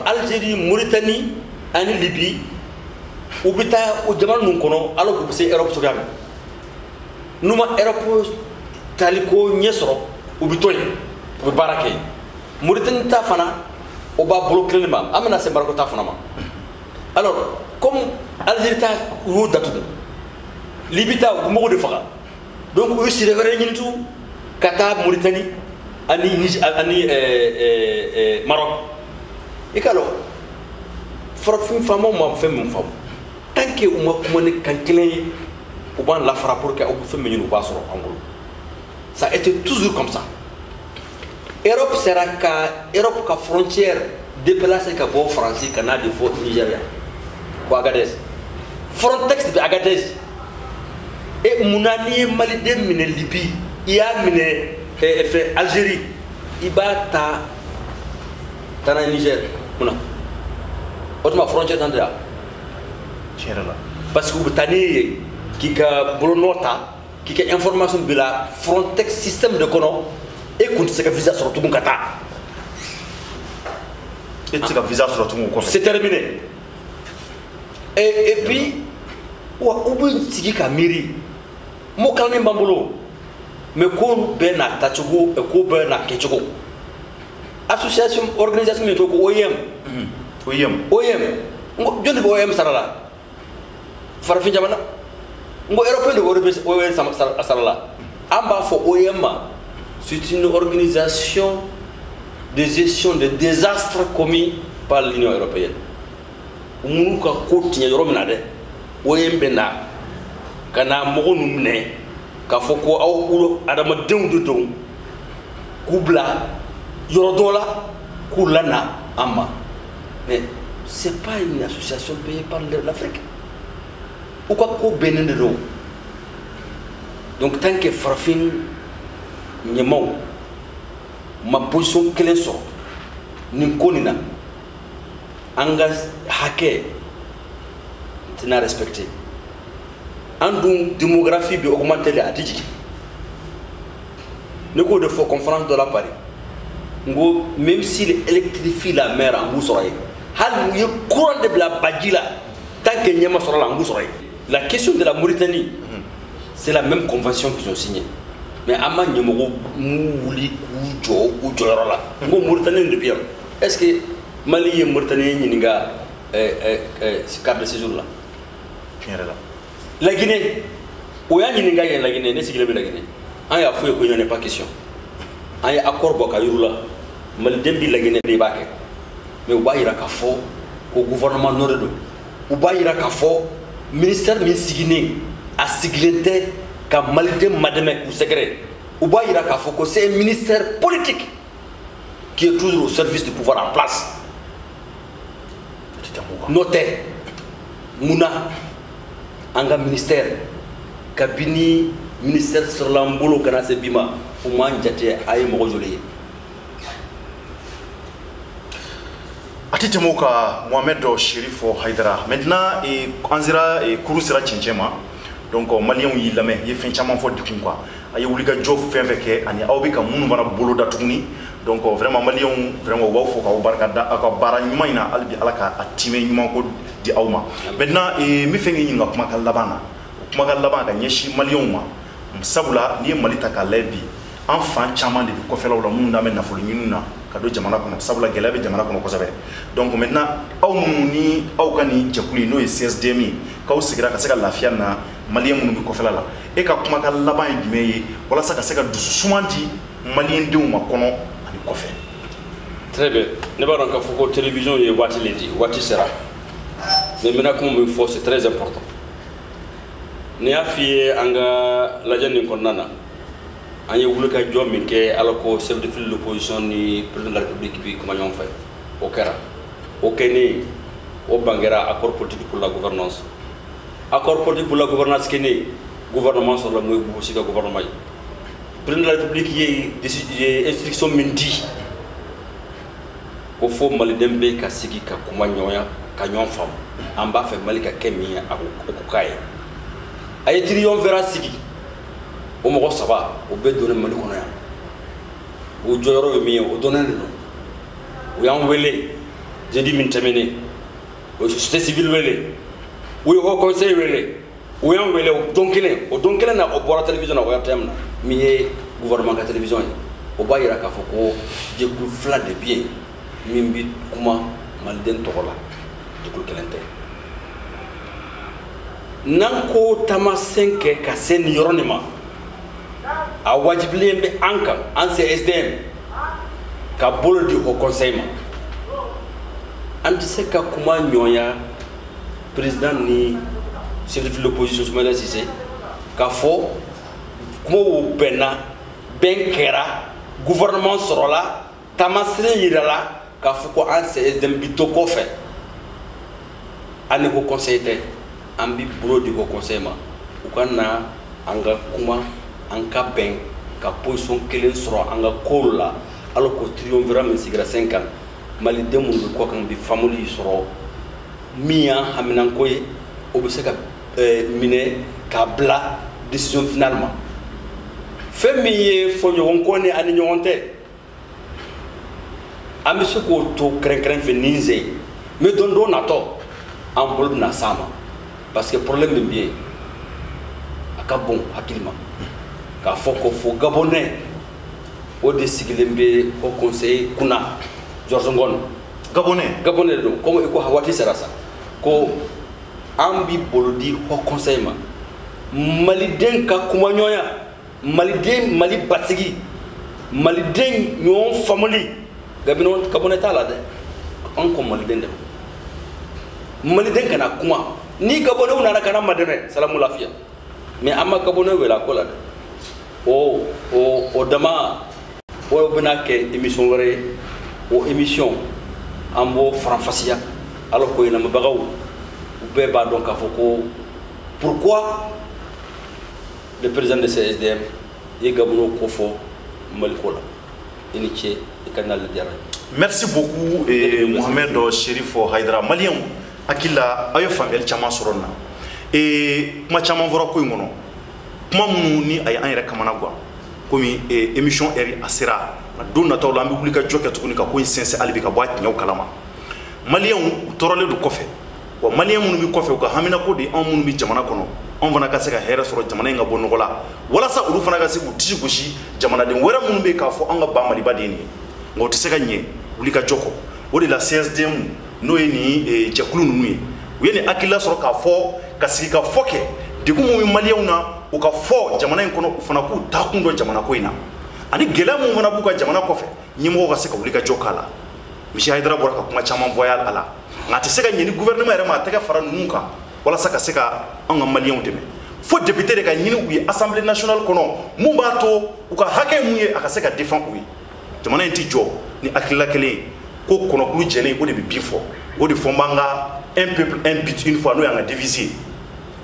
Algérie, Mauritanie, et Libye, ou bien au demande nous connaissons alors que c'est Europe sur gamme. Nous ma Europe taliko nyesro ou bitoy ou barake. Mauritanie ta fana au bas bloqué le ma amena c'est Maroc ta fana ma. Alors comme Algérie ta ou datu Libye ta ou mo de fara. Donc eux si réveillent tout Kata Mauritanie ani Maroc. Et alors, frafin femme moi femme mon femme. que uma kumane kan kelen ou ban la frappe pour que au fait menino ba soro angolo ça a été toujours comme ça Europe sera Europe ka frontière déplacé ka bo français kana de fo Nigeria ko Agadez Frontex de Agadez et munani Mali de mine Libye ya mine fait Algérie ibata tana Niger muna autrement frontière tandra parce que vous tani qui ka bolonota qui ka information de la Frontex système de kono et qu'on se visa sur tout mon kata et tu as visa sur tout mon corps c'est terminé et puis ou bien tigi ka miri mo kalne mbambolo mais ko ben na tachugo e ko ben na kechugo association organisation to ko OIM ngo jondi OIM sarala farafin jamana ngo européen de OIM sarala amba fo OIM c'est une organisation de gestion des désastres commis par l'Union européenne umunu ka ko tinya yoro mina de OIM bena kana mogo numne ka foko aw ulo adama dew kubla yoro dola kulana amma mais c'est pas une association payée par l'Afrique ou quoi ko benen de do donc tant que farfin nyamaw ma position kelen so nin konina anga hake tina respecté andum démographie bi augmenter les atijiki ne ko de faux conférence de la Paris ngo même s'il électrifie la mer en Boussoye hal mu courant de la badila tant que nyama sera en Boussoye la question de la Mauritanie c'est la même convention qu'ils ont signée mais ama nyamo mouli kujo ujorala ngo Mauritanie de bien est-ce que Mali et Mauritanie nyinga carte de séjour là la Guinée oya nyinga ya la Guinée ne sigile la Guinée aya fouye ko n'est pas question aya accord boka yurula Mali dembi la Guinée de baké mais ou bayira ka fo ko gouvernement noredo ou bayira ka fo ministère min sigine a siglente ka Mali dem madame ou secret ou bayira ka fo ko c'est un ministère politique qui est toujours au service du pouvoir en place noté muna anga ministère kabini ministère sur l'ambolo kana se bima fuma njate ay mo jolé atite moka Mohamed Chérifo Haidara maintenant et anzira et kuru sera chinchema donc malien yi lamé yi fin chama fo dikun quoi ay wuli ga jof fin feke ani awbi ka munu bana bolo datuni donc vraiment malien vraiment waw fo ka barka da aka bara nyumayna albi alaka atime nyuma ko di awma maintenant et mi fengi nyinga kuma kala labana ka nyeshi malien ma sabula ni malita ka lebi enfant chama de ko fela wala mun na men na fulu nyinuna ka do jamana kono sabula gelabe jamana kono ko sabe donc maintenant aw muni aw kani jakuli no CSDM ka usigira ka seka lafia na malien mun bi ko fela la e ka kuma kala laban dimeye wala saka seka dusu sumanti malien de ma kono ani ko fe très bien ne ba donc faut que télévision et wati ledi wati sera mais maintenant comme il faut c'est très important ne afi anga la jani ko nana anya wuluka jommi ke alako chef de file de l'opposition ni président de la République bi comme ñom fay au kera au kene au bangera accord politique pour la gouvernance kene gouvernement sur la moy bu ci gouvernement président de la République yi instruction mindi au fo mali dembe ka sigi ka kuma ñoya ka ñom fam amba fe malika kemi ko kay ay triomphe vera sigi o mo saba o be donné mali kono ya o joro mi o donné no o yan wele je di min temene o société civile wele o yo conseil wele o yan wele o donkele na o bora télévision na o yatem na mi e gouvernement ka télévision o bayira ka foko je ku fla de bien min bi kuma malden tokola de ku kelente nan ko tama 5 ka sen yoronima a wajibilen be ankam an CSDM ka bolo di au conseil ma anti se ka kuma nyoya président ni chef de l'opposition Soumaïla Cissé k'a fɔ kuma o bɛnna bɛn kɛra gouvernement sɔrɔla tamasire yirala k'a fɔ ko an CSDM bi to kɔfɛ an ni ko conseil tɛ an bi bolo di ko conseil ma u ka na an ka kuma an ka bɛn ka position kelen sɔrɔ an ka kow la alors que triumvirat min sigira 5 ans maliden minnu bɛ kɔ kan bi famille sɔrɔ min y'an haminanko ye o bɛ se ka minɛ k'a bila décision finale ma fɛn min ye fɔɲɔgɔnko ni ani ɲɔgɔn tɛ an bɛ se k'o to kɛrɛnkɛrɛn fɛ ni n ze mais don dɔ natɔ an bolo bɛna s'a ma parce que problème min bɛ yen a ka bon hakili ma k'a fɔ ko fo gabonais o de sigilen bɛ o conseil kunna Georges Ngoni gabonais don comme i ko waati sera sa ko an bi bolo di o conseil ma maliden ka kumaɲɔgɔnya maliden mali basigi maliden ɲɔgɔn famili gabonais t'a la dɛ an ko maliden dɛ maliden kana kuma ni gabonais nana kana ma dɛmɛ salamu lafiya mais an ma gabonais wele a ko la dɛ o dama o bɛna kɛ émission wɛrɛ ye o émission an b'o faranfasiya alors que lamɛnbagaw u bɛɛ b'a dɔn k'a fɔ ko pourquoi le président de CSDM ye Gabonais ko fɔ Mali ko la i ni ce i ka nali diyara ye. Merci beaucoup Mohamed Cherif Haidara. Malien akila ayo faamuyali caman sɔrɔ nin na kuma caman fɔra ko in kɔnɔ kuma minnu ni a ye an yɛrɛ kamana guwa komi émission heure a sera don nataw la an bɛ wuli ka jɔ kɛ tuguni ka ko in sɛnsɛn hali bi ka bɔ a tiɲɛw kalama maliyɛnw u tɔɔrɔlen don kɔfɛ wa maliyɛn minnu bɛ kɔfɛ u ka haminako de anw minnu bɛ jamana kɔnɔ anw fana ka se ka hɛrɛ sɔrɔ jamana in ka bɔ nɔgɔ la walasa olu fana ka se k'u disi gosi jamanaden wɛrɛ minnu bɛ yen k'a fɔ anw ka ba maliba de ye nin ye nka o tɛ se ka ɲɛ wuli ka jɔ kɔ o de la CSDM n'o ye nin jɛkulu ninnu ye u ye nin hakilila sɔrɔ k'a fɔ ka sigi ka fɔ kɛ degun min bɛ maliyɛnw na u ka fɔ jamana in kɔnɔ u fana k'u taakun dɔn jamana ko in na ani gɛlɛya min fana b'u ka jamana kɔfɛ ɲɛmɔgɔw ka se ka wuli ka jɔ k'a la misi Haidara bɔra ka kuma caman fɔ a la nka a tɛ se ka ɲɛ ni gouvernement yɛrɛ ma a tɛgɛ fara ninnu kan walasa ka se ka an ka maliyɛnw dɛmɛ fo député de ka ɲini u ye assemblée nationale kɔnɔ mun b'a to u ka hakɛ mun ye a ka se ka défend u ye jamana in tɛ jɔ ni hakilila kelen ye ko kɔnɔkulu jɛlen o de bɛ bin fɔ o de fɔ n b'an ka un peuple un but une fois n'o y'an ka devise ye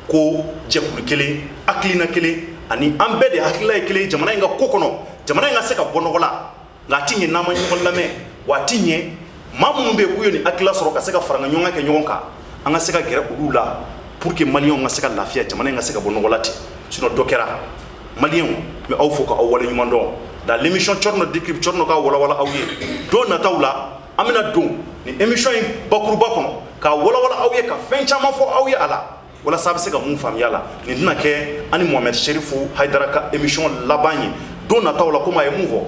ko jɛkulu kelen hakilina kelen ani an bɛɛ de hakilila ye kelen jamana in ka ko kɔnɔ jamana in ka se ka bɔ nɔgɔ la nka a tɛ ɲɛ n'an ma ɲɔgɔn lamɛn wa a tɛ ɲɛ maa minnu bɛ yen k'u ye nin hakilila sɔrɔ ka se ka fara ɲɔgɔn kɛ ɲɔgɔn kan an ka se ka gɛrɛ olu la pour que maliyɛnw ka se ka lafiya jamana in ka se ka bɔ nɔgɔ la ten sinon dɔ kɛra maliyɛnw n bɛ aw fo k'aw waleɲuman dɔn dans l'émission Thierno Décrypte Thierno ka walawala aw ye don nataw la an bɛna don nin émission in bakuruba kɔnɔ k'a walawala aw ye ka fɛn caman fɔ aw ye a la walasa a bɛ se ka mun faamuya la nin tɛna kɛ ani Mohamed Cherif Haidara ka émission laban ye don nataw la komi a ye mun fɔ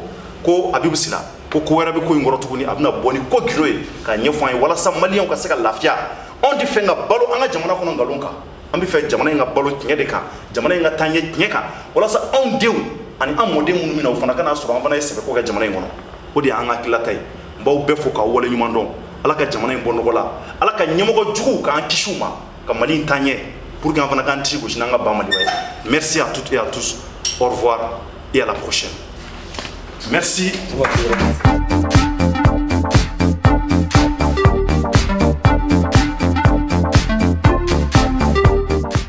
ko Abibu Sila ko wɛrɛ bɛ ko in kɔrɔ tuguni a bɛna bɔ ni ko gindo ye k'a ɲɛfɔ an ye walasa maliyɛnw ka se ka lafiya anw tɛ fɛ ka balo an ka jamana kɔnɔ nkalon kan an bɛ fɛ jamana in ka balo tiɲɛ de kan jamana in ka taa ɲɛ tiɲɛ kan walasa anw denw ani an mɔden minnu bɛ na o fana kana sɔrɔ an fana ye sɛbɛko kɛ jamana in kɔnɔ o de y'an ka hakililata ye n b'aw bɛɛ fo k'aw waleɲuman dɔn ala ka jamana in bɔ nɔgɔ la ala ka ɲɛmɔgɔ juguw k'an kisi u ma ka Mali in taa ɲɛ pour que an fana k'an disi gosi n'an ka ba Maliba ye merci à toutes et à tous au revoir et à la prochaine merci.